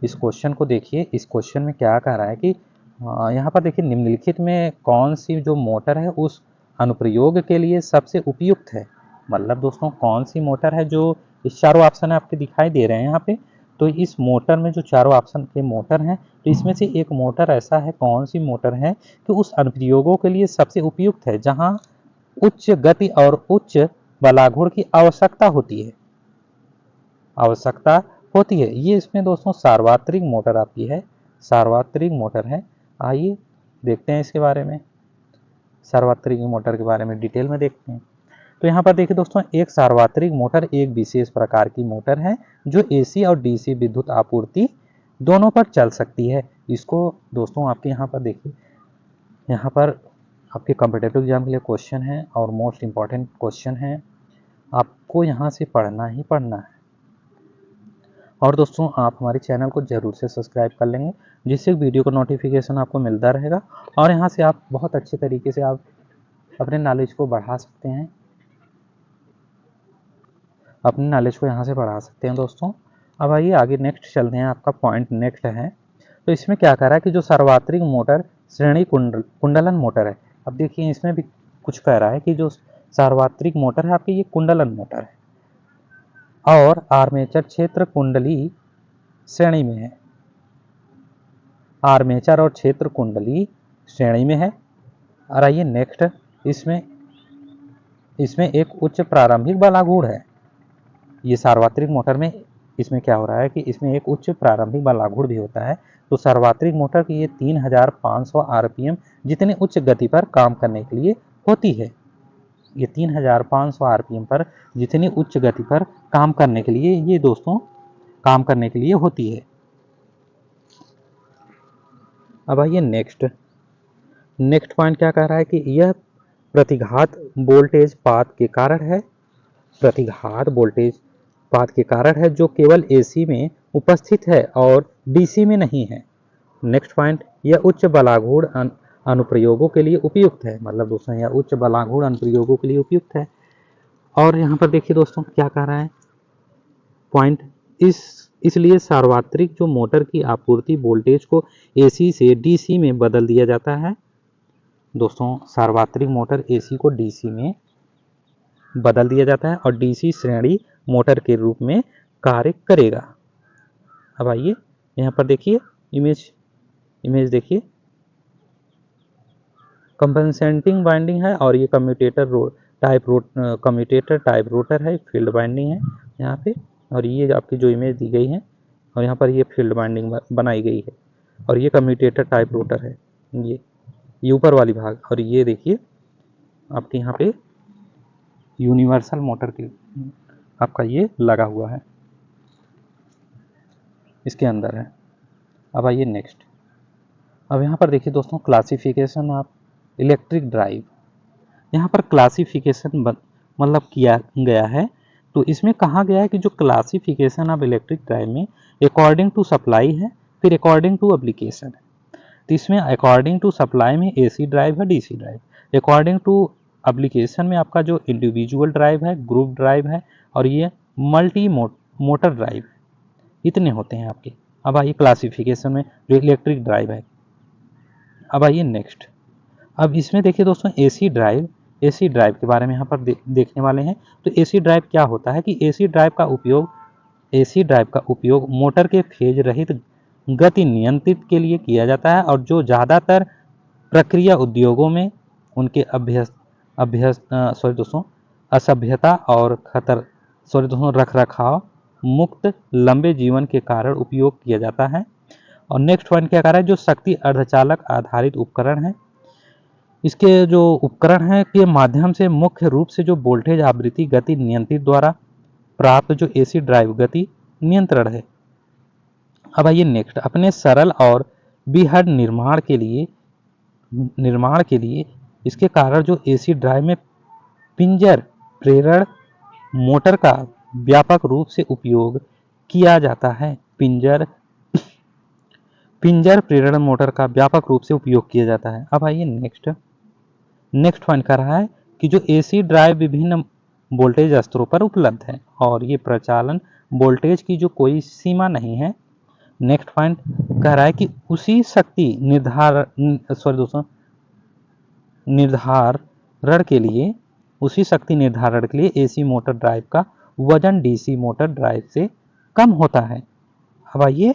इस क्वेश्चन को देखिए। इस क्वेश्चन में क्या कह रहा है कि यहाँ पर देखिए निम्नलिखित में कौन सी जो मोटर है उस अनुप्रयोग के लिए सबसे उपयुक्त है। मतलब दोस्तों कौन सी मोटर है, जो इस चारों ऑप्शन आपके दिखाई दे रहे हैं यहाँ पे, तो इस मोटर में जो चारों ऑप्शन के मोटर हैं, तो इसमें से एक मोटर ऐसा है, कौन सी मोटर है कि उस अनुप्रयोगों के लिए सबसे उपयुक्त है जहाँ उच्च गति और उच्च बलाघूर्ण की आवश्यकता होती है, ये इसमें दोस्तों सार्वत्रिक मोटर आपकी है, सार्वत्रिक मोटर है। आइए देखते हैं इसके बारे में, सार्वत्रिक मोटर के बारे में डिटेल में देखते हैं। तो यहाँ पर देखिए दोस्तों, एक सार्वत्रिक मोटर एक विशेष प्रकार की मोटर है जो एसी और डीसी विद्युत आपूर्ति दोनों पर चल सकती है। इसको दोस्तों आपके यहाँ पर देखिए, यहाँ पर आपके कॉम्पिटिटिव एग्जाम के लिए क्वेश्चन है और मोस्ट इम्पॉर्टेंट क्वेश्चन है, आपको यहाँ से पढ़ना ही पढ़ना है। और दोस्तों आप हमारे चैनल को ज़रूर से सब्सक्राइब कर लेंगे, जिससे वीडियो का नोटिफिकेशन आपको मिलता रहेगा और यहाँ से आप बहुत अच्छे तरीके से आप अपने नॉलेज को बढ़ा सकते हैं, अपने नॉलेज को यहाँ से बढ़ा सकते हैं दोस्तों। अब आइए आगे नेक्स्ट चलते हैं, आपका पॉइंट नेक्स्ट है। तो इसमें क्या कह रहा है कि जो सार्वत्रिक मोटर श्रेणी कुंडलन मोटर है। अब देखिए इसमें भी कुछ कह रहा है कि जो सार्वत्रिक मोटर है आपकी, ये कुंडलन मोटर है और आर्मेचर क्षेत्र कुंडली श्रेणी में है, आर्मेचर और क्षेत्र कुंडली श्रेणी में है। और आइए नेक्स्ट, इसमें एक उच्च प्रारंभिक बलाघूर्ण है। ये सार्वत्रिक मोटर में इसमें क्या हो रहा है कि इसमें एक उच्च प्रारंभिक बलाघूर्ण भी होता है। तो सार्वत्रिक मोटर की ये 3500 आरपीएम जितने उच्च गति पर काम करने के लिए होती है, ये 3500 आरपीएम पर जितनी उच्च गति पर काम करने के लिए ये दोस्तों काम करने के लिए होती है। अब आइए नेक्स्ट पॉइंट क्या कह रहा है कि यह प्रतिघात वोल्टेज पात के कारण है, प्रतिघात वोल्टेज पात के कारण है जो केवल एसी में उपस्थित है और डीसी में नहीं है। नेक्स्ट पॉइंट, यह उच्च बलाघूर्ण अनुप्रयोगों के लिए उपयुक्त है। मतलब दोस्तों यह उच्च बलाघूर्ण अनुप्रयोगों के लिए उपयुक्त है। और यहाँ पर देखिए दोस्तों क्या कह रहा है पॉइंट, इसलिए सार्वत्रिक जो मोटर की आपूर्ति वोल्टेज को एसी से डीसी में बदल दिया जाता है। दोस्तों सार्वत्रिक मोटर एसी को डीसी में बदल दिया जाता है और डीसी श्रेणी मोटर के रूप में कार्य करेगा। अब आइए यहाँ पर देखिए इमेज देखिए, कंपनसेटिंग वाइंडिंग है और ये कम्यूटेटर टाइप रोटर है, फील्ड वाइंडिंग है यहाँ पे। और ये आपकी जो इमेज दी गई है और यहाँ पर ये फील्ड वाइंडिंग बनाई गई है और ये कम्यूटेटर टाइप रोटर है, ये ऊपर वाली भाग। और ये देखिए आपके यहाँ पे यूनिवर्सल मोटर की आपका ये लगा हुआ है, इसके अंदर है। अब आइए नेक्स्ट, अब यहाँ पर देखिए दोस्तों क्लासिफिकेशन ऑफ इलेक्ट्रिक ड्राइव, यहाँ पर क्लासिफिकेशन मतलब किया गया है। तो इसमें कहा गया है कि जो क्लासिफिकेशन ऑफ इलेक्ट्रिक ड्राइव में अकॉर्डिंग टू सप्लाई है, फिर अकॉर्डिंग टू एप्लीकेशन है। तो इसमें अकॉर्डिंग टू सप्लाई में एसी ड्राइव है, DC drive, according to application में आपका जो इंडिविजुअल ड्राइव है, ग्रुप ड्राइव है और ये मल्टी मोटर ड्राइव, इतने होते हैं आपके। अब आइए क्लासिफिकेशन में जो इलेक्ट्रिक ड्राइव है। अब आइए नेक्स्ट, अब इसमें देखिए दोस्तों एसी ड्राइव के बारे में यहाँ पर देखने वाले हैं। तो एसी ड्राइव क्या होता है कि एसी ड्राइव का उपयोग मोटर के फेज रहित गति नियंत्रित के लिए किया जाता है और जो ज़्यादातर प्रक्रिया उद्योगों में उनके असभ्यता और रखरखाव मुक्त लंबे जीवन के कारण उपयोग किया जाता है। और नेक्स्ट पॉइंट क्या कह रहा है, जो शक्ति अर्धचालक आधारित उपकरण है, इसके जो उपकरण है के माध्यम से मुख्य रूप से जो वोल्टेज आवृत्ति गति नियंत्रित द्वारा प्राप्त जो एसी ड्राइव गति नियंत्रण है। अब आइए नेक्स्ट, अपने सरल और बेहद निर्माण के लिए इसके कारण जो एसी ड्राइव में पिंजर प्रेरण मोटर का व्यापक रूप से उपयोग किया जाता है, पिंजर प्रेरण मोटर का व्यापक रूप से उपयोग किया जाता है। अब आइए नेक्स्ट पॉइंट कर रहा है कि जो एसी ड्राइव विभिन्न वोल्टेज स्तरों पर उपलब्ध है और ये प्रचालन वोल्टेज की जो कोई सीमा नहीं है, नेक्स्ट पॉइंट कह रहा है कि उसी शक्ति निर्धारण के लिए एसी मोटर ड्राइव का वजन डीसी मोटर ड्राइव से कम होता है। अब आइए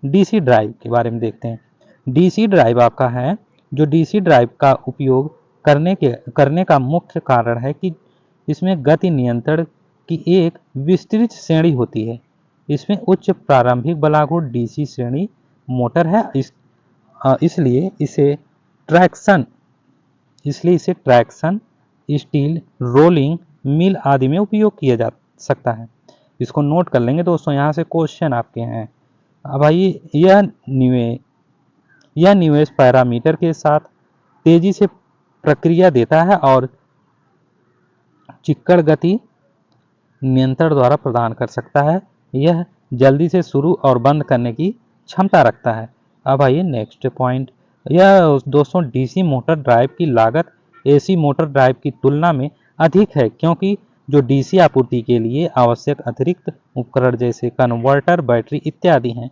डीसी ड्राइव के बारे में देखते हैं। डीसी ड्राइव आपका है, जो डीसी ड्राइव का उपयोग करने का मुख्य कारण है कि इसमें गति नियंत्रण की एक विस्तृत श्रेणी होती है। इसमें उच्च प्रारंभिक बलागुण डीसी श्रेणी मोटर है, इसलिए इसे ट्रैक्शन स्टील, रोलिंग मिल आदि में उपयोग किया जा सकता है। इसको नोट कर लेंगे दोस्तों, यहाँ से क्वेश्चन आपके हैं। अब आइए, यह निवेश पैरामीटर के साथ तेजी से प्रक्रिया देता है और चिक्कड़ गति नियंत्रण द्वारा प्रदान कर सकता है। यह जल्दी से शुरू और बंद करने की क्षमता रखता है। अब आइए नेक्स्ट पॉइंट। यह दोस्तों डीसी मोटर ड्राइव की लागत एसी मोटर ड्राइव की तुलना में अधिक है, क्योंकि जो डीसी आपूर्ति के लिए आवश्यक अतिरिक्त उपकरण जैसे कन्वर्टर, बैटरी इत्यादि हैं।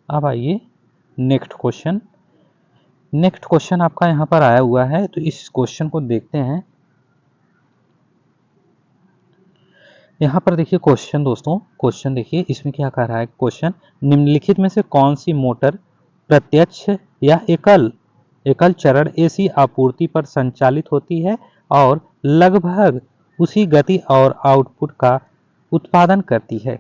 अब आइए नेक्स्ट क्वेश्चन आपका यहाँ पर आया हुआ है, तो इस क्वेश्चन को देखते हैं। यहाँ पर देखिए क्वेश्चन दोस्तों, क्वेश्चन देखिए इसमें क्या कह रहा है क्वेश्चन। निम्नलिखित में से कौन सी मोटर प्रत्यक्ष या एकल चरण एसी आपूर्ति पर संचालित होती है और लगभग उसी गति और आउटपुट का उत्पादन करती है।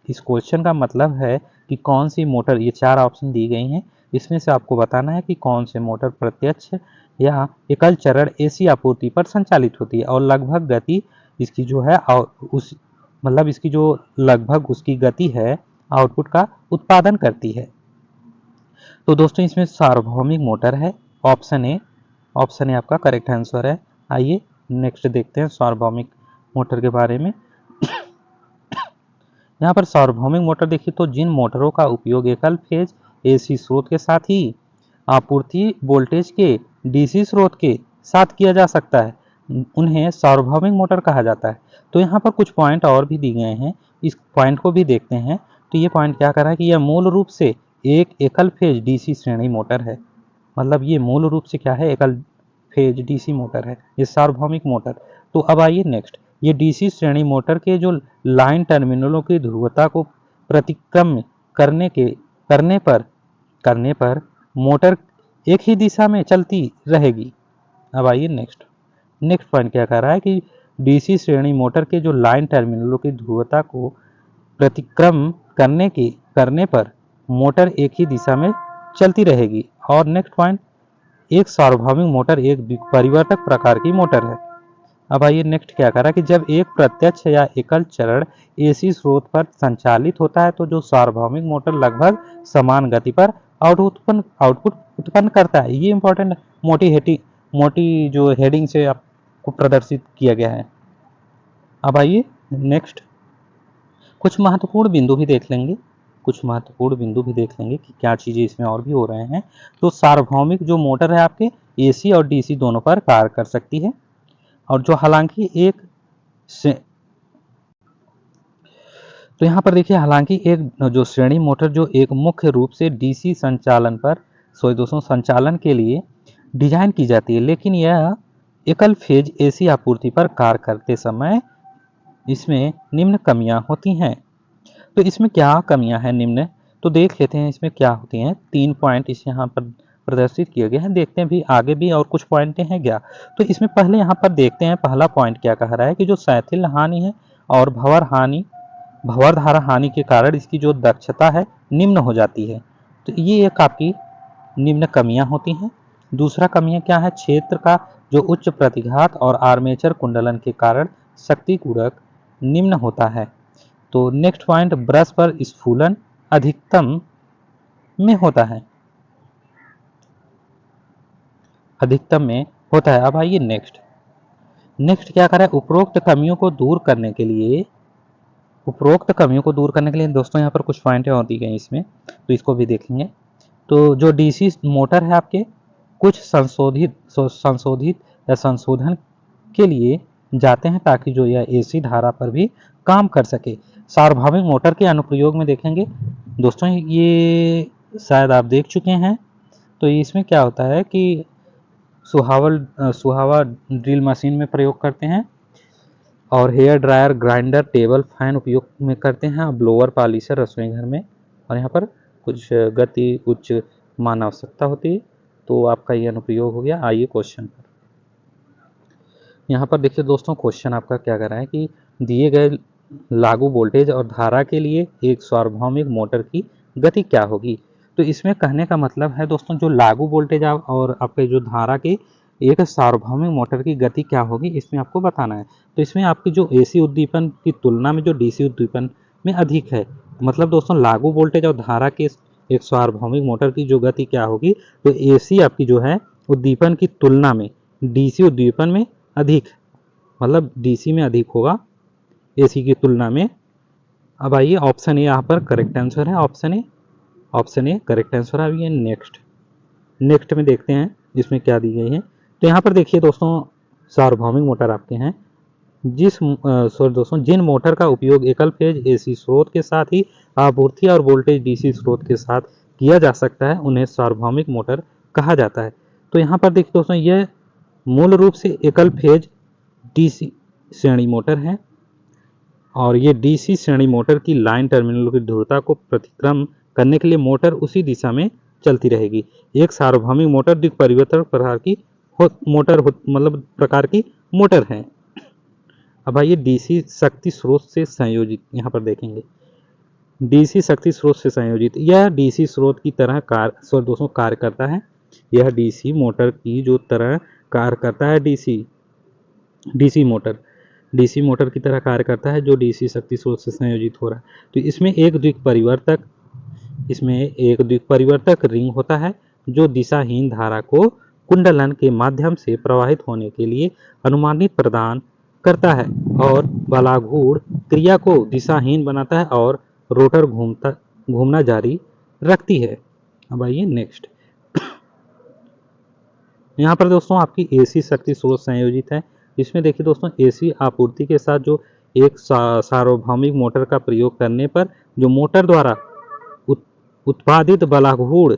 इस क्वेश्चन का मतलब है कि कौन सी मोटर, ये 4 ऑप्शन दी गई हैं, इसमें से आपको बताना है कि कौन से मोटर प्रत्यक्ष या एकल चरण एसी आपूर्ति पर संचालित होती है और लगभग गति इसकी जो है इसकी जो लगभग उसकी गति है आउटपुट का उत्पादन करती है। तो दोस्तों इसमें सार्वभौमिक मोटर है, ऑप्शन ए आपका करेक्ट आंसर है। आइए नेक्स्ट देखते हैं सार्वभौमिक मोटर के बारे में। यहाँ पर सार्वभौमिक मोटर देखिए, तो जिन मोटरों का उपयोग एकल फेज एसी स्रोत के साथ ही आपूर्ति वोल्टेज के डीसी स्रोत के साथ किया जा सकता है, उन्हें सार्वभौमिक मोटर कहा जाता है। तो यहाँ पर कुछ पॉइंट और भी दिए गए हैं, इस पॉइंट को भी देखते हैं। तो ये पॉइंट क्या कर रहा है कि यह मूल रूप से एक एकल फेज डीसी श्रेणी मोटर है। मतलब ये मूल रूप से क्या है, एकल फेज डीसी मोटर है, ये सार्वभौमिक मोटर। तो अब आइए नेक्स्ट, ये डीसी श्रेणी मोटर के जो लाइन टर्मिनलों की ध्रुवता को प्रतिक्रम करने पर मोटर एक ही दिशा में चलती रहेगी। अब आइए नेक्स्ट पॉइंट क्या कह रहा है कि डीसी श्रेणी मोटर के जो लाइन टर्मिनलों की ध्रुवता को प्रतिक्रम करने पर मोटर एक ही दिशा में चलती रहेगी। और नेक्स्ट पॉइंट, एक सार्वभौमिक मोटर एक परिवर्तक प्रकार की मोटर है। अब आइए नेक्स्ट क्या कह रहा है कि जब एक प्रत्यक्ष या एकल चरण एसी स्रोत पर संचालित होता है तो जो सार्वभौमिक मोटर लगभग समान गति पर आउटपुट उत्पन्न करता है। ये इंपॉर्टेंट मोटी जो हेडिंग से आपको प्रदर्शित किया गया है। अब आइए नेक्स्ट कुछ महत्वपूर्ण बिंदु भी देख लेंगे कि क्या चीज़ें इसमें और भी हो रहे हैं। तो सार्वभौमिक जो मोटर है आपके एसी और डीसी दोनों पर कार्य कर सकती है, और जो हालांकि तो यहाँ पर देखिए, हालांकि एक जो श्रेणी मोटर जो एक मुख्य रूप से डीसी संचालन के लिए डिजाइन की जाती है, लेकिन यह एकल फेज एसी आपूर्ति पर कार्य करते समय इसमें निम्न कमियां होती हैं। तो इसमें क्या कमियां हैं निम्न, तो देख लेते हैं इसमें क्या होती हैं। 3 पॉइंट इस यहाँ पर प्रदर्शित किए गए हैं, देखते हैं भी आगे भी और कुछ पॉइंट हैं क्या। तो इसमें पहले यहाँ पर देखते हैं, पहला पॉइंट क्या कह रहा है कि जो शैथिल हानि है और भंवर धारा हानि के कारण इसकी जो दक्षता है निम्न हो जाती है। तो ये एक आपकी निम्न कमियां होती हैं। दूसरा कमियां क्या है, क्षेत्र का जो उच्च प्रतिघात और आर्मेचर कुंडलन के कारण शक्ति गुणक निम्न होता है। तो नेक्स्ट पॉइंट, ब्रश पर स्फूलन अधिकतम में होता है। अब आइए नेक्स्ट क्या कर रहा है, उपरोक्त कमियों को दूर करने के लिए दोस्तों यहाँ पर कुछ पॉइंटें और दी गई इसमें, तो इसको भी देखेंगे। तो जो डीसी मोटर है आपके कुछ संशोधन के लिए जाते हैं ताकि जो यह एसी धारा पर भी काम कर सके। सार्वभौमिक मोटर के अनुप्रयोग में देखेंगे दोस्तों ये शायद आप देख चुके हैं। तो इसमें क्या होता है कि सुहावा ड्रिल मशीन में प्रयोग करते हैं, और hair dryer, grinder, table fan उपयोग में करते हैं, और ब्लोअर पॉलिशर रसोई घर में। और यहाँ पर कुछ गति उच्च मान आवश्यकता होती है। तो आपका ये अनुप्रयोग हो गया। आइए क्वेश्चन पर। यहाँ पर देखिए दोस्तों, क्वेश्चन आपका क्या कर रहा है कि दिए गए लागू वोल्टेज और धारा के लिए एक सार्वभौमिक मोटर की गति क्या होगी। तो इसमें कहने का मतलब है दोस्तों, जो लागू वोल्टेज और आपके जो धारा के एक सार्वभौमिक मोटर की गति क्या होगी, इसमें आपको बताना है। तो इसमें आपकी जो एसी उद्दीपन की तुलना में जो डीसी उद्दीपन में अधिक है, मतलब दोस्तों लागू वोल्टेज और धारा के एक सार्वभौमिक मोटर की जो गति क्या होगी, तो एसी आपकी जो है उद्दीपन की तुलना में डीसी उद्दीपन में अधिक, मतलब डीसी में अधिक होगा एसी की तुलना में। अब आइए ऑप्शन ए यहाँ पर करेक्ट आंसर है। ऑप्शन ए करेक्ट आंसर है। ये नेक्स्ट में देखते हैं इसमें क्या दी गई है। तो यहाँ पर देखिए दोस्तों, सार्वभौमिक मोटर आपके हैं दोस्तों, जिन मोटर का उपयोग एकल फेज एसी स्रोत के साथ ही आपूर्ति और वोल्टेज डीसी स्रोत के साथ किया जा सकता है, उन्हें सार्वभौमिक मोटर कहा जाता है। तो यहाँ पर देखिए दोस्तों, यह मूल रूप से एकल फेज डीसी श्रेणी मोटर है, और ये डीसी श्रेणी मोटर की लाइन टर्मिनलों की ध्रुवता को प्रतिक्रम करने के लिए मोटर उसी दिशा में चलती रहेगी। एक सार्वभौमिक मोटर दिक् परिवर्तक प्रकार की मोटर है। अब आइए डीसी शक्ति स्रोत से संयोजित, यहाँ पर देखेंगे डीसी शक्ति स्रोत से संयोजित, यह डीसी स्रोत की तरह दोस्तों कार्य करता है। यह डीसी मोटर की जो तरह कार्य करता है, डीसी मोटर की तरह कार्य करता है, जो डीसी शक्ति स्रोत से संयोजित हो रहा है। तो इसमें एक द्विक परिवर्तक रिंग होता है, जो दिशाहीन धारा को कुंडलन के माध्यम से प्रवाहित होने के लिए अनुमानित प्रदान करता है, और बलाघूर्ण क्रिया को दिशाहीन बनाता है, और रोटर घूमना जारी रखती है। अब आइए नेक्स्ट। यहाँ पर दोस्तों आपकी एसी शक्ति स्रोत संयोजित है। इसमें देखिए दोस्तों, एसी आपूर्ति के साथ जो एक सार्वभौमिक मोटर का प्रयोग करने पर जो मोटर द्वारा उत्पादित बलाघूर्ण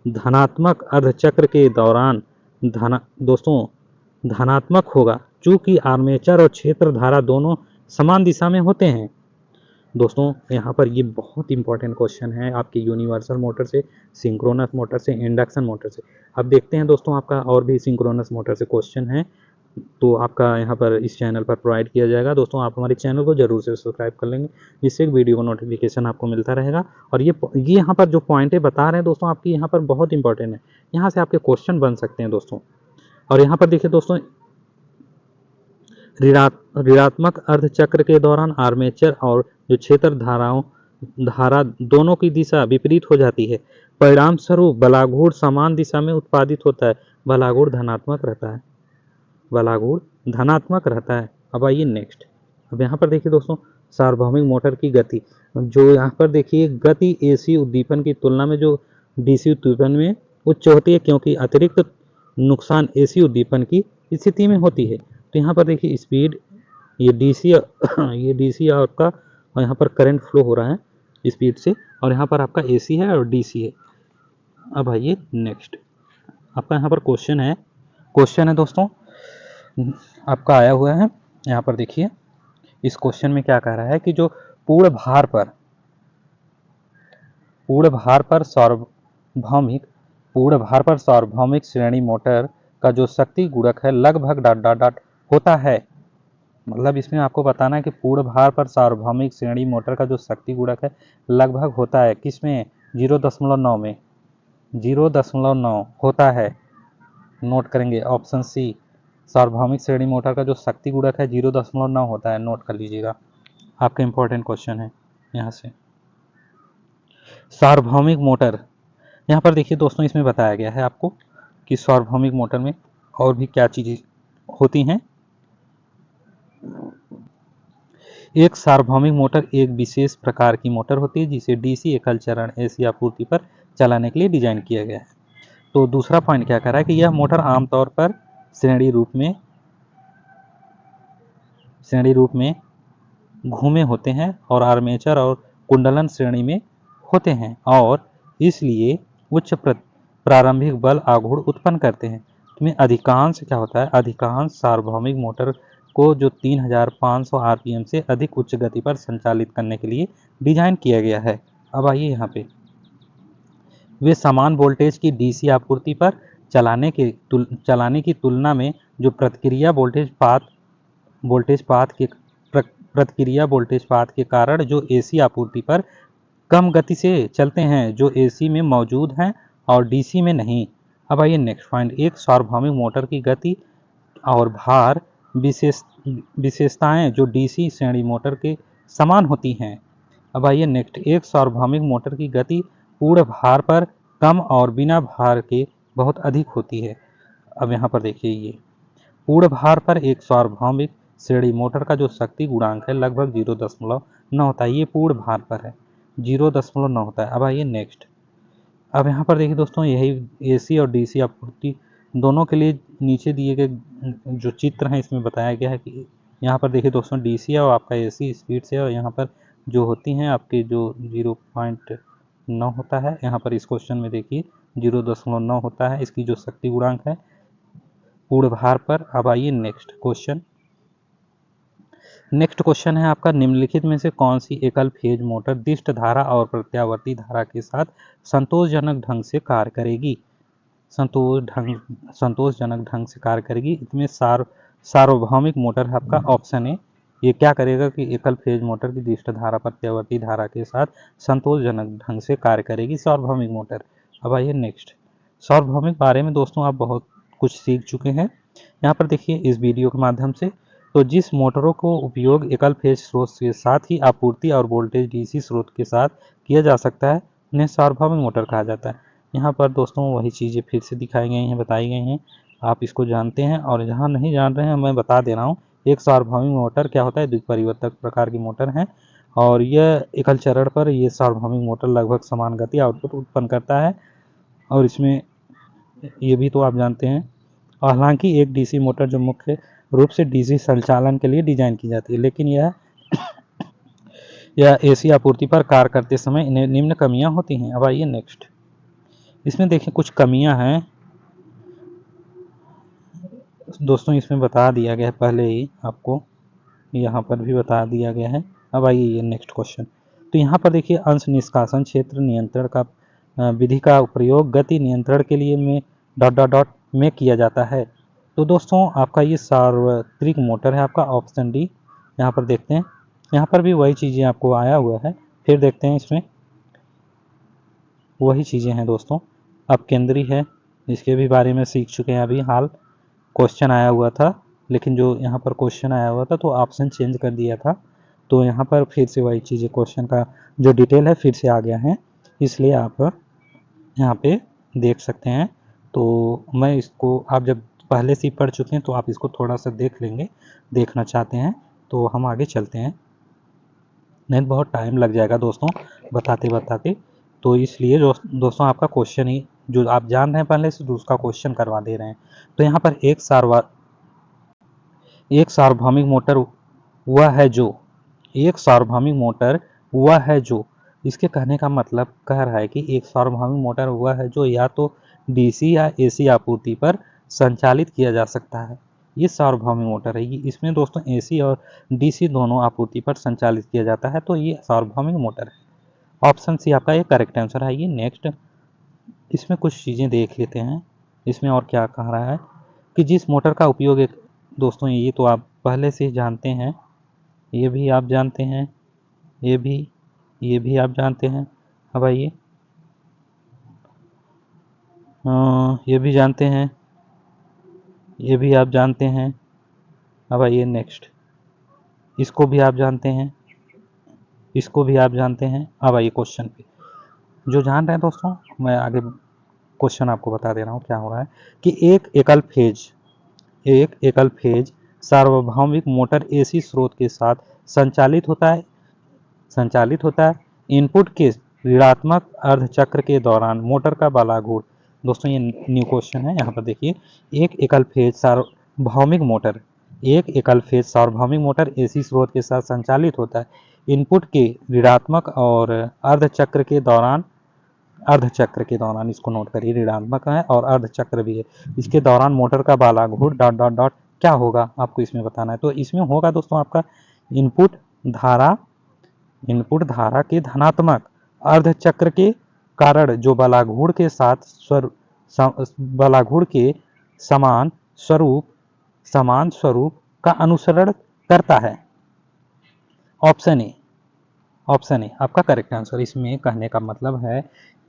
धनात्मक अर्धचक्र के दौरान धनात्मक होगा, चूंकि आर्मेचर और क्षेत्र धारा दोनों समान दिशा में होते हैं। दोस्तों यहाँ पर ये बहुत इंपॉर्टेंट क्वेश्चन है आपके यूनिवर्सल मोटर से, सिंक्रोनस मोटर से, इंडक्शन मोटर से। अब देखते हैं दोस्तों, आपका और भी सिंक्रोनस मोटर से क्वेश्चन है, तो आपका यहाँ पर इस चैनल पर प्रोवाइड किया जाएगा। दोस्तों आप हमारे चैनल को जरूर से सब्सक्राइब कर लेंगे, जिससे एक वीडियो का नोटिफिकेशन आपको मिलता रहेगा। और ये यहाँ पर जो पॉइंटें बता रहे हैं दोस्तों, आपकी यहाँ पर बहुत इंपॉर्टेंट है, यहाँ से आपके क्वेश्चन बन सकते हैं दोस्तों। और यहाँ पर देखिए दोस्तों, ऋणात्मक अर्धचक्र के दौरान आर्मेचर और जो क्षेत्र धारा दोनों की दिशा विपरीत हो जाती है, परिणाम स्वरूप बलाघूर्ण समान दिशा में उत्पादित होता है। बलाघूर्ण धनात्मक रहता है। अब आइए नेक्स्ट। अब यहाँ पर देखिए दोस्तों, सार्वभौमिक मोटर की गति, जो यहाँ पर देखिए गति एसी उद्दीपन की तुलना में जो डीसी उद्दीपन में उच्च होती है, क्योंकि अतिरिक्त नुकसान एसी उद्दीपन की स्थिति में होती है। तो यहाँ पर देखिए स्पीड, ये डीसी आपका, और यहाँ पर करंट फ्लो हो रहा है स्पीड से, और यहाँ पर आपका एसी है और डीसी है। अब आइए नेक्स्ट। आपका यहाँ पर क्वेश्चन है दोस्तों, आपका आया हुआ है। यहाँ पर देखिए इस क्वेश्चन में क्या कह रहा है कि जो पूर्ण भार पर सार्वभौमिक श्रेणी मोटर का जो शक्ति गुणक है लगभग ... होता है। मतलब इसमें आपको बताना है कि पूर्ण भार पर सार्वभौमिक श्रेणी मोटर का जो शक्ति गुणक है लगभग होता है किसमें, 0.9 में, 0.9 होता है। नोट करेंगे ऑप्शन सी, सार्वभौमिक श्रेणी मोटर का जो शक्ति गुणक है 0.9 होता है। नोट कर लीजिएगा, आपका इंपॉर्टेंट क्वेश्चन है। यहाँ से सार्वभौमिक मोटर, यहाँ पर देखिए दोस्तों, इसमें बताया गया है आपको कि सार्वभौमिक मोटर में और भी क्या चीजें होती हैं। एक सार्वभौमिक मोटर एक विशेष प्रकार की मोटर होती है, जिसे डीसी एकल चरण एसी आपूर्ति पर चलाने के लिए डिजाइन किया गया है। तो दूसरा पॉइंट क्या कह रहा है कि यह मोटर आमतौर पर श्रेणी रूप में घूमे होते हैं, और आर्मेचर और कुंडलन श्रेणी में होते हैं और इसलिए उच्च प्रारंभिक बल आघूर्ण उत्पन्न करते हैं। इसमें अधिकांश क्या होता है, अधिकांश सार्वभौमिक मोटर को जो 3500 आरपीएम से अधिक उच्च गति पर संचालित करने के लिए डिजाइन किया गया है। अब आइए यहाँ पे, वे समान वोल्टेज की डीसी आपूर्ति पर चलाने की तुलना में जो प्रतिक्रिया वोल्टेज पात के कारण जो एसी आपूर्ति पर कम गति से चलते हैं, जो एसी में मौजूद हैं और डीसी में नहीं। अब आइए नेक्स्ट पॉइंट, एक सार्वभौमिक मोटर की गति और भार विशेषताएं जो डीसी श्रेणी मोटर के समान होती हैं। अब आइए नेक्स्ट, एक सार्वभौमिक मोटर की गति पूर्ण भार पर कम और बिना भार के बहुत अधिक होती है। अब यहाँ पर देखिए, ये पूर्ण भार पर एक सार्वभौमिक श्रेणी मोटर का जो शक्ति गुणांक है लगभग 0.9 होता है। ये पूर्ण भार पर है, 0.9 होता है। अब आइए नेक्स्ट, अब यहाँ पर देखिए दोस्तों, यही एसी और डीसी आपूर्ति दोनों के लिए नीचे दिए गए जो चित्र हैं इसमें बताया गया है कि यहाँ पर देखिए दोस्तों, डीसी है और आपका एसी स्पीड से, और यहाँ पर जो होती हैं आपके जो 0.9 होता है, यहाँ पर इस क्वेश्चन में देखिए 0.9 होता है इसकी जो शक्ति गुणांक है पूर्ण भार पर। अब आइए नेक्स्ट क्वेश्चन है आपका, निम्नलिखित में से कौन सी एकल फेज मोटर दिष्ट धारा और प्रत्यावर्ती धारा के साथ संतोषजनक ढंग से कार्य करेगी? संतोषजनक ढंग से कार्य करेगी। इसमें सार्वभौमिक मोटर है आपका ऑप्शन ए। ये क्या करेगा कि एकल फेज मोटर की दिष्ट धारा प्रत्यावर्ती धारा के साथ संतोषजनक ढंग से कार्य करेगी सार्वभौमिक मोटर। अब आइए नेक्स्ट, सार्वभौमिक बारे में दोस्तों आप बहुत कुछ सीख चुके हैं यहाँ पर देखिए इस वीडियो के माध्यम से। तो जिस मोटरों को उपयोग एकल फेज स्रोत के साथ ही आपूर्ति और वोल्टेज डीसी स्रोत के साथ किया जा सकता है उन्हें सार्वभौमिक मोटर कहा जाता है। यहाँ पर दोस्तों वही चीज़ें फिर से दिखाई गई हैं, बताई गई हैं, आप इसको जानते हैं। और जहाँ नहीं जान रहे हैं मैं बता दे रहा हूँ, एक सार्वभौमिक मोटर क्या होता है, द्विपरिवर्तक प्रकार की मोटर है और यह एकल चरण पर ये सार्वभौमिक मोटर लगभग समान गति आउटपुट उत्पन्न करता है। और इसमें ये भी तो आप जानते हैं, हालांकि एक डीसी मोटर जो मुख्य रूप से डीसी संचालन के लिए डिजाइन की जाती है, लेकिन यह एसी आपूर्ति पर कार्य करते समय इन्हें निम्न कमियां होती हैं। अब आइए नेक्स्ट, इसमें देखिए कुछ कमियां हैं दोस्तों, इसमें बता दिया गया है पहले ही आपको, यहाँ पर भी बता दिया गया है। अब आइए ये नेक्स्ट क्वेश्चन, तो यहाँ पर देखिए अंश निष्कासन क्षेत्र नियंत्रण का विधि का प्रयोग गति नियंत्रण के लिए में किया जाता है। तो दोस्तों आपका ये सार्वत्रिक मोटर है आपका ऑप्शन डी। यहाँ पर देखते हैं, यहाँ पर भी वही चीज़ें आपको आया हुआ है, फिर देखते हैं इसमें वही चीज़ें हैं दोस्तों। अब केंद्रीय है, इसके भी बारे में सीख चुके हैं, अभी हाल क्वेश्चन आया हुआ था, लेकिन जो यहाँ पर क्वेश्चन आया हुआ था तो ऑप्शन चेंज कर दिया था, तो यहाँ पर फिर से वही चीज़ें क्वेश्चन का जो डिटेल है फिर से आ गया है, इसलिए आप यहाँ पे देख सकते हैं। तो मैं इसको, आप जब पहले से ही पढ़ चुके हैं तो आप इसको थोड़ा सा देख लेंगे, देखना चाहते हैं तो हम आगे चलते हैं, नहीं बहुत टाइम लग जाएगा दोस्तों बताते बताते। तो इसलिए दोस्तों आपका क्वेश्चन ही जो आप जान रहे हैं पहले से, दूसरा क्वेश्चन करवा दे रहे हैं। तो यहाँ पर एक सार्वभौमिक मोटर वह है जो इसके कहने का मतलब कह रहा है कि एक सार्वभौमिक मोटर वह है जो या तो डीसी या एसी आपूर्ति पर संचालित किया जा सकता है। ये सार्वभौमिक मोटर है, ये इसमें दोस्तों एसी और डीसी दोनों आपूर्ति पर संचालित किया जाता है, तो ये सार्वभौमिक मोटर है। ऑप्शन सी आपका ये करेक्ट आंसर है। ये नेक्स्ट, इसमें कुछ चीज़ें देख लेते हैं, इसमें और क्या कह रहा है कि जिस मोटर का उपयोग एक दोस्तों, ये तो आप पहले से जानते हैं, ये भी आप जानते हैं, ये भी आप जानते हैं। अब आइए ये भी जानते हैं, ये भी आप जानते हैं। अब आइए नेक्स्ट, इसको भी आप जानते हैं, इसको भी आप जानते हैं। अब आइए क्वेश्चन पे, जो जान रहे हैं दोस्तों मैं आगे क्वेश्चन आपको बता दे रहा हूँ क्या हो रहा है कि एक एकल फेज सार्वभौमिक मोटर एसी स्रोत के साथ संचालित होता है। इनपुट के ऋणात्मक अर्धचक्र के दौरान मोटर का बल आघूर्ण, दोस्तों ये न्यू क्वेश्चन है। यहाँ पर देखिए, एक एकल फेज सार्वभौमिक मोटर एसी स्रोत के साथ संचालित होता है। इनपुट के ऋणात्मक और अर्धचक्र के दौरान, अर्धचक्र के दौरान इसको नोट करिए, ऋणात्मक है और अर्धचक्र भी है, इसके दौरान मोटर का बालाघूर्ण डॉट डॉट डॉट क्या होगा आपको इसमें बताना है। तो इसमें होगा दोस्तों आपका इनपुट धारा, इनपुट धारा के धनात्मक अर्धचक्र के कारण जो बालाघूर्ण के साथ बालाघूर्ण के समान स्वरूप का अनुसरण करता है। ऑप्शन ए, ऑप्शन ए आपका करेक्ट आंसर। इसमें कहने का मतलब है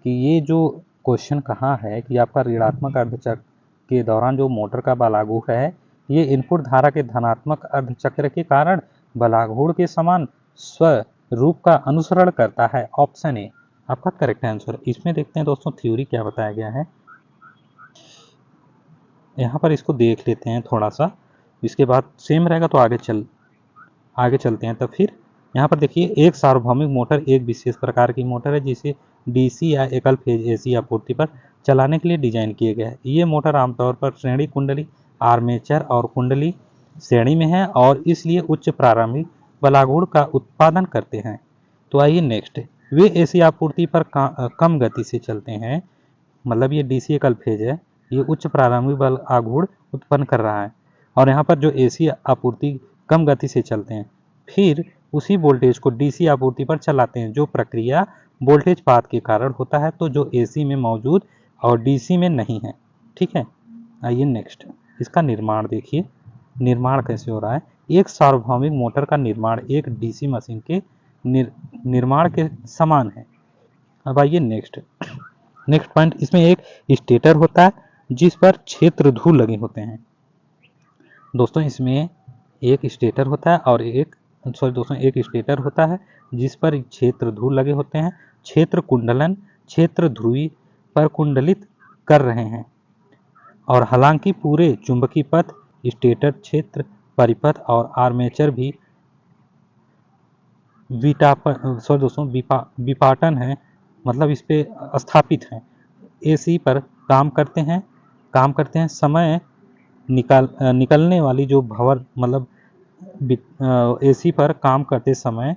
कि ये जो क्वेश्चन कहाँ है कि आपका ऋणात्मक अर्धचक्र के दौरान जो मोटर का बालाघूर्ण है, ये इनपुट धारा के धनात्मक अर्धचक्र के कारण बालाघूर्ण के समान स्वरूप का अनुसरण करता है। ऑप्शन ए आपका करेक्ट आंसर। इसमें देखते हैं दोस्तों थ्योरी क्या बताया गया है, यहाँ पर इसको देख लेते हैं थोड़ा सा, इसके बाद सेम रहेगा तो आगे चलते हैं। तब फिर यहाँ पर देखिए, एक सार्वभौमिक मोटर एक विशेष प्रकार की मोटर है जिसे डीसी या एकल फेज एसी आपूर्ति पर चलाने के लिए डिजाइन किया गया है। ये मोटर आमतौर पर श्रेणी कुंडली, आर्मेचर और कुंडली श्रेणी में है और इसलिए उच्च प्रारंभिक बालाघूर्ण का उत्पादन करते हैं। तो आइए नेक्स्ट, वे एसी आपूर्ति पर कम गति से चलते हैं, मतलब ये डीसी एकल फेज है, ये उच्च प्रारंभिक बालाघूर्ण उत्पन्न कर रहा है। और यहाँ पर जो एसी आपूर्ति कम गति से चलते हैं, फिर उसी वोल्टेज को डीसी आपूर्ति पर चलाते हैं, जो प्रक्रिया वोल्टेज पात के कारण होता है, तो जो एसी में मौजूद और डीसी में नहीं है। ठीक है, आइए नेक्स्ट, इसका निर्माण देखिए, निर्माण कैसे हो रहा है। एक सार्वभौमिक मोटर का निर्माण एक डीसी मशीन के निर्माण के समान है। अब आइए नेक्स्ट पॉइंट, इसमें एक स्टेटर होता है जिस पर क्षेत्र ध्रुव लगे होते हैं। दोस्तों इसमें एक स्टेटर होता है और एक स्टेटर होता है जिस पर क्षेत्र ध्रुव लगे होते हैं। क्षेत्र कुंडलन क्षेत्र ध्रुवी पर कुंडलित कर रहे हैं, और हालांकि पूरे चुंबकीय पथ, स्टेटर क्षेत्र परिपथ और आर्मेचर भी विपाटन है, मतलब इस पे स्थापित हैं, एसी पर काम करते हैं। समय निकलने वाली जो भंवर, मतलब एसी पर काम करते समय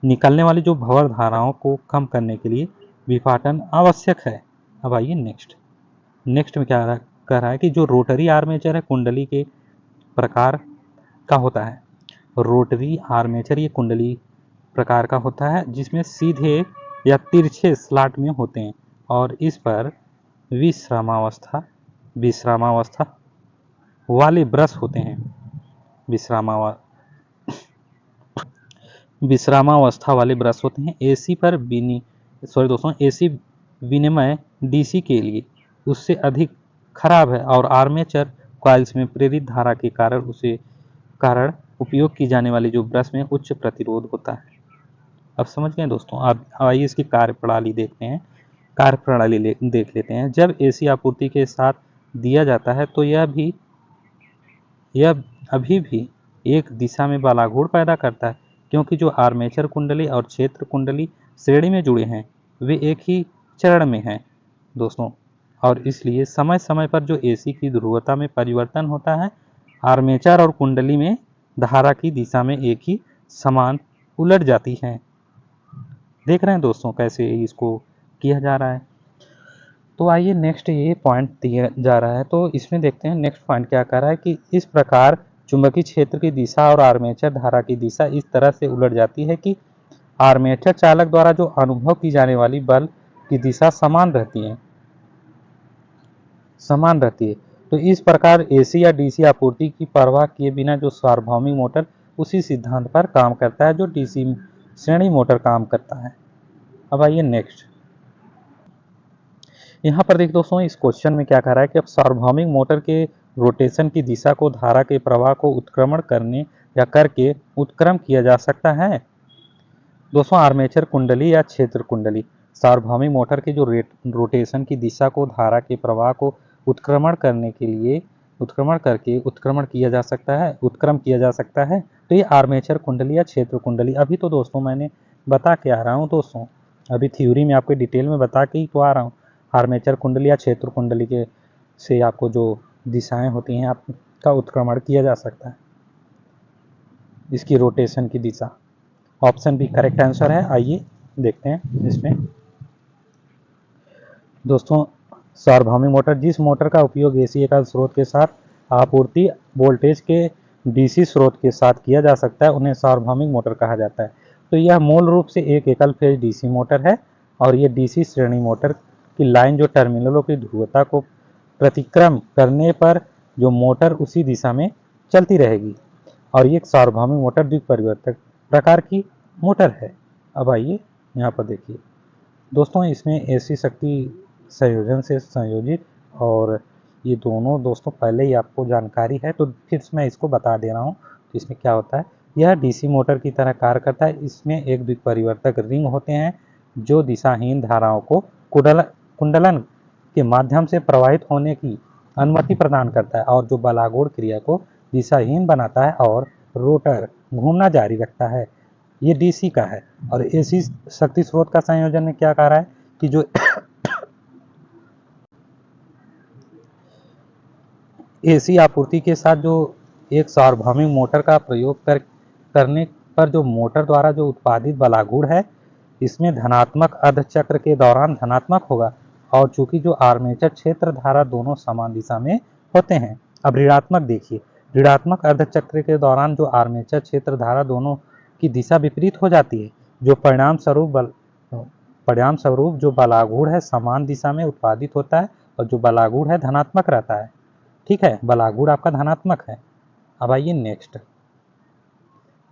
निकलने वाली जो भंवर धाराओं को कम करने के लिए विपाटन आवश्यक है। अब आइए नेक्स्ट में क्या कह रहा है कि जो रोटरी आर्मेचर है कुंडली के प्रकार का होता है। रोटरी आर्मेचर ये कुंडली प्रकार का होता है जिसमें सीधे या तिरछे स्लॉट में होते हैं, और इस पर विश्रामावस्था वाले ब्रश होते हैं। विश्रामावस्था वाले ब्रश होते हैं। एसी विनिमय डीसी के लिए उससे अधिक खराब है, और आर्मेचर कॉइल्स में प्रेरित धारा के कारण उपयोग की जाने वाली जो ब्रश में उच्च प्रतिरोध होता है। अब समझ गए दोस्तों। अब आइए इसकी कार्यप्रणाली देखते हैं। देख लेते हैं। जब एसी आपूर्ति के साथ दिया जाता है तो यह अभी भी एक दिशा में बालाघूर्ण पैदा करता है, क्योंकि जो आर्मेचर कुंडली और क्षेत्र कुंडली श्रेणी में जुड़े हैं वे एक ही चरण में हैं दोस्तों, और इसलिए समय समय पर जो एसी की ध्रुवता में परिवर्तन होता है, आर्मेचर और कुंडली में धारा की दिशा में एक ही समान उलट जाती है। देख रहे हैं दोस्तों कैसे इसको किया जा रहा है। तो आइए नेक्स्ट ये पॉइंट दिया जा रहा है, तो इसमें देखते हैं नेक्स्ट पॉइंट क्या कह रहा है कि इस प्रकार चुंबकीय क्षेत्र की दिशा और आर्मेचर धारा की दिशा इस तरह से उलट जाती है कि आर्मेचर चालक द्वारा जो अनुभव की जाने वाली बल की दिशा समान रहती है। तो इस प्रकार एसी या डीसी आपूर्ति की परवाह किए बिना जो सार्वभौमिक मोटर उसी सिद्धांत पर काम करता है जो डीसी श्रेणी मोटर काम करता है। अब आइए नेक्स्ट, यहाँ पर देख दोस्तों इस क्वेश्चन में क्या कह रहा है कि अब सार्वभौमिक मोटर के रोटेशन की दिशा को धारा के प्रवाह को उत्क्रमण करने या करके उत्क्रम किया जा सकता है। दोस्तों आर्मेचर कुंडली या क्षेत्र कुंडली सार्वभौमिक मोटर के जो रोटेशन की दिशा को धारा के प्रवाह को उत्क्रमण करके उत्क्रम किया जा सकता है। तो ये आर्मेचर कुंडली या क्षेत्र कुंडली, अभी तो दोस्तों मैंने बता के आ रहा हूँ दोस्तों, अभी थ्योरी में आपको डिटेल में बता के ही तो आ रहा हूँ। आर्मेचर कुंडली या क्षेत्र कुंडली के से आपको जो दिशाएं होती हैं आपका उत्क्रमण किया जा सकता है, इसकी रोटेशन की दिशा। ऑप्शन बी करेक्ट आंसर है। आइए देखते हैं इसमें। दोस्तों, सार्वभौमिक मोटर, जिस मोटर का उपयोग एसी एकल स्रोत के साथ आपूर्ति वोल्टेज के डीसी स्रोत के साथ किया जा सकता है, उन्हें सार्वभौमिक मोटर कहा जाता है। तो यह मूल रूप से एक एकल फेज डीसी मोटर है और ये डीसी श्रेणी मोटर की लाइन जो टर्मिनलों की ध्रुवता को प्रतिक्रम करने पर जो मोटर उसी दिशा में चलती रहेगी, और ये एक सार्वभौमिक मोटर द्विपरिवर्तक प्रकार की मोटर है। अब आइए यहाँ पर देखिए दोस्तों, इसमें एसी शक्ति संयोजन से संयोजित, और ये दोनों दोस्तों पहले ही आपको जानकारी है, तो फिर मैं इसको बता दे रहा हूँ। तो इसमें क्या होता है, यह डीसी मोटर की तरह कार्य करता है। इसमें एक द्विपरिवर्तक रिंग होते हैं जो दिशाहीन धाराओं को कुंडलन के माध्यम से प्रवाहित होने की अनुमति प्रदान करता है, और जो बलागुण क्रिया को दिशाहीन बनाता है और रोटर घूमना जारी रखता है। ये डीसी का है। और एसी शक्ति स्रोत का संयोजन में क्या कह रहा है कि जो एसी आपूर्ति के साथ जो एक सार्वभौमिक मोटर का प्रयोग करने पर जो मोटर द्वारा जो उत्पादित बलागुण है, इसमें धनात्मक अर्धचक्र के दौरान धनात्मक होगा, और चूंकि जो आर्मेचर क्षेत्र धारा दोनों समान दिशा में होते हैं। अब ऋणात्मक देखिए, ऋणात्मक अर्धचक्र के दौरान जो आर्मेचर क्षेत्र धारा दोनों की दिशा विपरीत हो जाती है, जो परिणाम स्वरूप जो बलागुण है समान दिशा में उत्पादित होता है, और जो बलागुण है धनात्मक रहता है। ठीक है, बलागुण आपका धनात्मक है। अब आइए नेक्स्ट,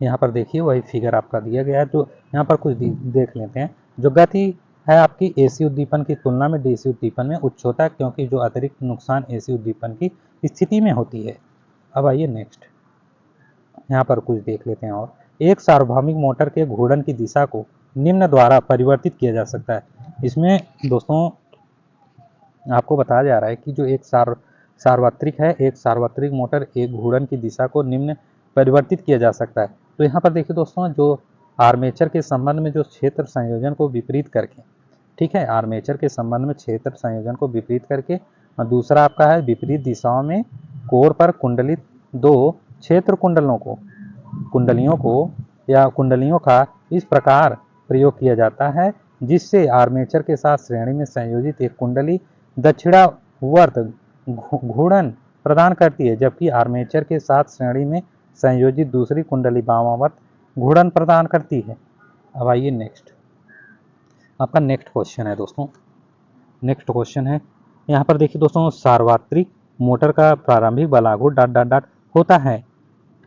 यहाँ पर देखिए वही फिगर आपका दिया गया है, जो यहाँ पर कुछ देख लेते हैं। जो गति है आपकी एसी उद्दीपन की तुलना में डीसी उद्दीपन में उच्च होता है, क्योंकि जो अतिरिक्त नुकसान एसी उद्दीपन की स्थिति में होती है। अब आइए नेक्स्ट, यहाँ पर कुछ देख लेते हैं। और एक सार्वभौमिक मोटर के घूर्णन की दिशा को निम्न द्वारा परिवर्तित किया जा सकता है। इसमें दोस्तों आपको बताया जा रहा है कि जो एक सार्वत्रिक है, एक सार्वत्रिक मोटर एक घूर्णन की दिशा को निम्न परिवर्तित किया जा सकता है। तो यहाँ पर देखिए दोस्तों, जो आर्मेचर के संबंध में जो क्षेत्र संयोजन को विपरीत करके, ठीक है, आर्मेचर के संबंध में क्षेत्र संयोजन को विपरीत करके, और दूसरा आपका है विपरीत दिशाओं में कोर पर कुंडलित दो क्षेत्र कुंडलियों का इस प्रकार प्रयोग किया जाता है जिससे आर्मेचर के साथ श्रेणी में संयोजित एक कुंडली दक्षिणावर्त घूर्णन प्रदान करती है, जबकि आर्मेचर के साथ श्रेणी में संयोजित दूसरी कुंडली वामावर्त घूर्णन प्रदान करती है। अब आइए नेक्स्ट, आपका नेक्स्ट क्वेश्चन है दोस्तों। नेक्स्ट क्वेश्चन है, यहाँ पर देखिए दोस्तों, सार्वत्रिक मोटर का प्रारंभिक बलागुण ... होता है।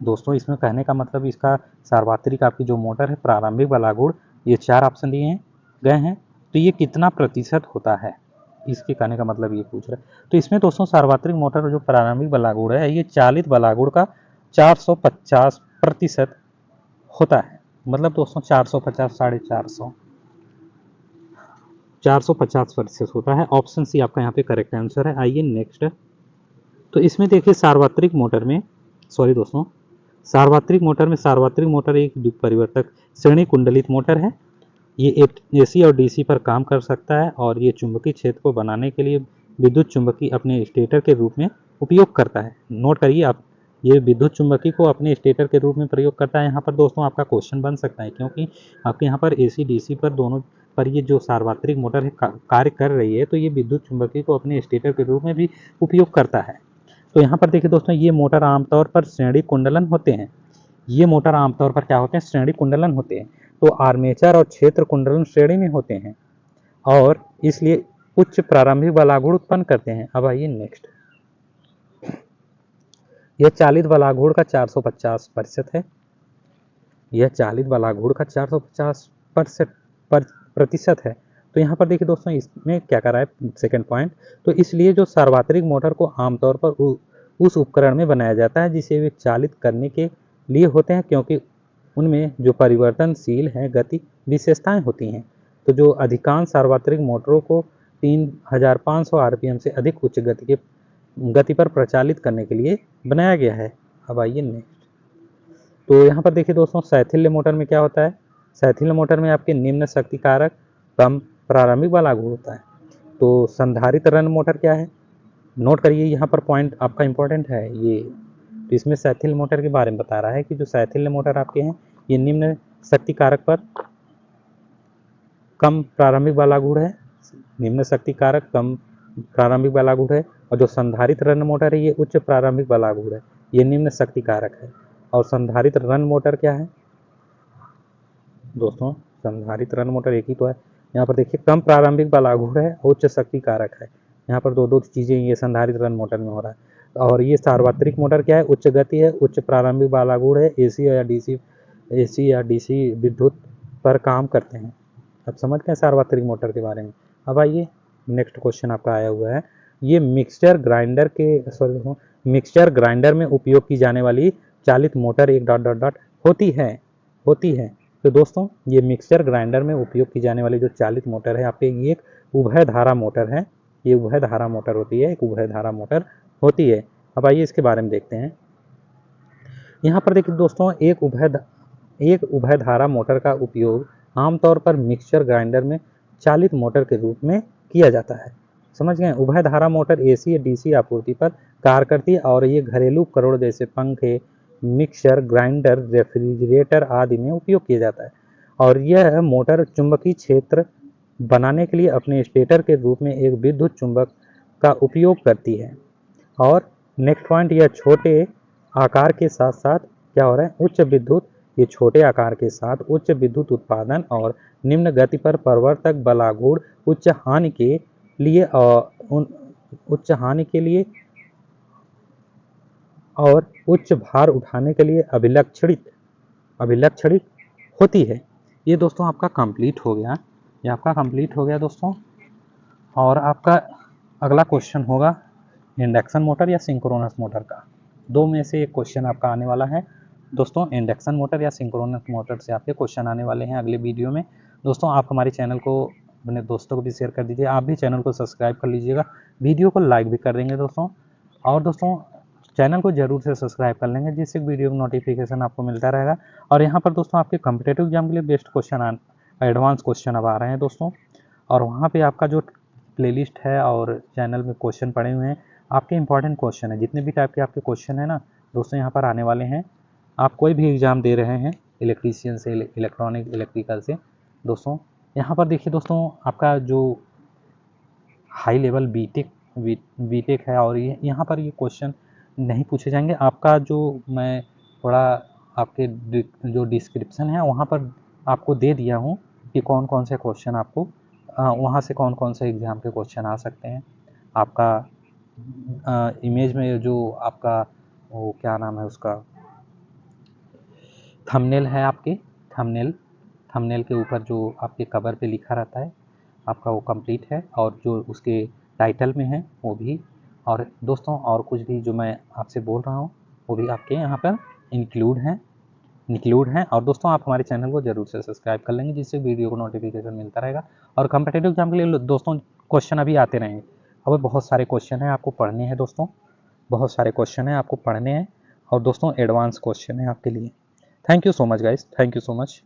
दोस्तों इसमें कहने का मतलब, इसका सार्वत्रिक आपकी जो मोटर है प्रारंभिक बलागुण, ये 4 ऑप्शन दिए गए हैं, तो ये कितना प्रतिशत होता है, इसके कहने का मतलब ये पूछ रहा है। तो इसमें दोस्तों सार्वत्रिक मोटर जो प्रारंभिक बलागुण है, ये चालित बलागुण का 450% होता है। मतलब दोस्तों 450, 450, 450% होता है। ऑप्शन सी आपका यहाँ पे करेक्ट आंसर है। आइए नेक्स्ट, तो इसमें देखिए सार्वत्रिक मोटर में सार्वत्रिक मोटर एक परिवर्तक श्रेणी कुंडलित मोटर है। ये एक एसी और डीसी पर काम कर सकता है, और ये चुंबकीय क्षेत्र को बनाने के लिए विद्युत चुंबकीय अपने स्टेटर के रूप में उपयोग करता है। नोट करिए आप, ये विद्युत चुंबकीय को अपने स्टेटर के रूप में प्रयोग करता है। यहाँ पर दोस्तों आपका क्वेश्चन बन सकता है, क्योंकि आपके यहाँ पर एसी डीसी पर दोनों पर ये जो सार्वत्रिक मोटर है कार्य कर रही है, तो ये विद्युत चुंबकीय को अपने स्टेटर के रूप में भी उपयोग करता है। तो यहाँ पर देखिए दोस्तों, ये मोटर आमतौर पर श्रेणी कुंडलन होते हैं। ये मोटर आमतौर पर क्या होते हैं, श्रेणी कुंडलन होते हैं। तो आर्मेचर और क्षेत्र कुंडलन श्रेणी में होते हैं, और इसलिए उच्च प्रारंभिक बलागुण उत्पन्न करते हैं। अब आइए नेक्स्ट, यह चालित बलागुण का 450% है। यह चालित बलागुण का 450% है। तो यहाँ पर देखिए दोस्तों, इसमें क्या कर रहा है, सेकंड पॉइंट, तो इसलिए जो सार्वत्रिक मोटर को आमतौर पर उस उपकरण में बनाया जाता है जिसे वे चालित करने के लिए होते हैं, क्योंकि उनमें जो परिवर्तनशील हैं गति विशेषताएं होती हैं। तो जो अधिकांश सार्वत्रिक मोटरों को 3500 आरपीएम से अधिक उच्च गति पर प्रचालित करने के लिए बनाया गया है। अब आइए नेक्स्ट, तो यहाँ पर देखिए दोस्तों, शैथिल्य मोटर में क्या होता है, शैथिल्य मोटर में आपके निम्न शक्ति कारक कम प्रारंभिक बलागुण होता है। तो संधारित्र रन मोटर क्या है, नोट करिए, यहाँ पर पॉइंट आपका इंपॉर्टेंट है ये। तो इसमें शैथिल्य मोटर के बारे में बता रहा है कि जो शैथिल्य मोटर आपके हैं, ये निम्न शक्ति कारक पर कम प्रारंभिक बल गुण है, निम्न शक्ति कारक कम प्रारंभिक बल गुण है, और जो संधारित्र रन मोटर है ये उच्च प्रारंभिक बल गुण है, ये निम्न शक्ति कारक है। और संधारित्र रन मोटर क्या है दोस्तों? संधारित्र रन मोटर एक ही तो है। यहाँ पर देखिए कम प्रारंभिक बल गुण है, उच्च शक्ति कारक है। यहाँ पर दो चीजें ये संधारित्र रन मोटर में हो रहा है। और ये सार्वत्रिक मोटर क्या है? उच्च गति है, उच्च प्रारंभिक बल गुण है, एसी या डीसी विद्युत पर काम करते हैं। अब समझ गए सार्वत्रिक मोटर के बारे में। अब आइए नेक्स्ट क्वेश्चन आपका आया हुआ है, ये मिक्सचर ग्राइंडर में उपयोग की जाने वाली चालित मोटर एक ... होती है। तो दोस्तों ये मिक्सचर ग्राइंडर में उपयोग की जाने वाली जो चालित मोटर है आपके, ये एक उभय धारा मोटर है। ये उभय धारा मोटर होती है, एक उभय धारा मोटर होती है। अब आइए इसके बारे में देखते हैं। यहाँ पर देखिए दोस्तों, एक उभय धारा मोटर का उपयोग आमतौर पर मिक्सचर ग्राइंडर में चालित मोटर के रूप में किया जाता है। समझ गए? उभय धारा मोटर एसी या डीसी आपूर्ति पर कार्य करती है और ये घरेलू उपकरणों जैसे पंखे, मिक्सर ग्राइंडर, रेफ्रिजरेटर आदि में उपयोग किया जाता है। और यह मोटर चुंबकीय क्षेत्र बनाने के लिए अपने स्टेटर के रूप में एक विद्युत चुंबक का उपयोग करती है। और नेक्स्ट पॉइंट, यह छोटे आकार के साथ साथ क्या हो रहा है? ये छोटे आकार के साथ उच्च विद्युत उत्पादन और निम्न गति पर प्रवर्तक बलागुण उच्च हानि और उच्च भार उठाने के लिए अभिलक्षणित होती है। ये दोस्तों आपका कंप्लीट हो गया। ये आपका कंप्लीट हो गया दोस्तों। और आपका अगला क्वेश्चन होगा इंडक्शन मोटर या सिंक्रोनस मोटर का। दो में से एक क्वेश्चन आपका आने वाला है दोस्तों। इंडक्शन मोटर या सिंक्रोनस मोटर से आपके क्वेश्चन आने वाले हैं अगले वीडियो में। दोस्तों आप हमारे चैनल को अपने दोस्तों को भी शेयर कर दीजिए। आप भी चैनल को सब्सक्राइब कर लीजिएगा, वीडियो को लाइक भी कर देंगे दोस्तों। और दोस्तों चैनल को जरूर से सब्सक्राइब कर लेंगे, जिससे वीडियो का नोटिफिकेशन आपको मिलता रहेगा। और यहाँ पर दोस्तों आपके कॉम्पिटिटिव एग्जाम के लिए बेस्ट क्वेश्चन, एडवांस क्वेश्चन अब आ रहे हैं दोस्तों। और वहाँ पे आपका जो प्लेलिस्ट है और चैनल में क्वेश्चन पड़े हुए हैं, आपके इंपॉर्टेंट क्वेश्चन है, जितने भी टाइप के आपके क्वेश्चन है ना दोस्तों यहाँ पर आने वाले हैं। आप कोई भी एग्ज़ाम दे रहे हैं इलेक्ट्रीशियन से, इलेक्ट्रिकल से दोस्तों, यहाँ पर देखिए दोस्तों आपका जो हाई लेवल बीटेक है और यहाँ पर ये क्वेश्चन नहीं पूछे जाएंगे। आपका जो मैं थोड़ा आपके जो डिस्क्रिप्शन है वहाँ पर आपको दे दिया हूँ कि कौन कौन से क्वेश्चन आपको वहाँ से कौन कौन से एग्ज़ाम के क्वेश्चन आ सकते हैं। आपका इमेज में जो आपका वो क्या नाम है उसका, थंबनेल है आपके, थंबनेल के ऊपर जो आपके कवर पे लिखा रहता है आपका वो कंप्लीट है, और जो उसके टाइटल में है वो भी। और दोस्तों और कुछ भी जो मैं आपसे बोल रहा हूँ वो भी आपके यहाँ पर इंक्लूड हैं। और दोस्तों आप हमारे चैनल को जरूर से सब्सक्राइब कर लेंगे, जिससे वीडियो को नोटिफिकेशन मिलता रहेगा। और कॉम्पिटिटिव एग्जाम के लिए दोस्तों क्वेश्चन अभी आते रहेंगे। अब बहुत सारे क्वेश्चन हैं आपको पढ़ने हैं दोस्तों, बहुत सारे क्वेश्चन हैं आपको पढ़ने हैं। और दोस्तों एडवांस क्वेश्चन है आपके लिए। Thank you so much guys, thank you so much.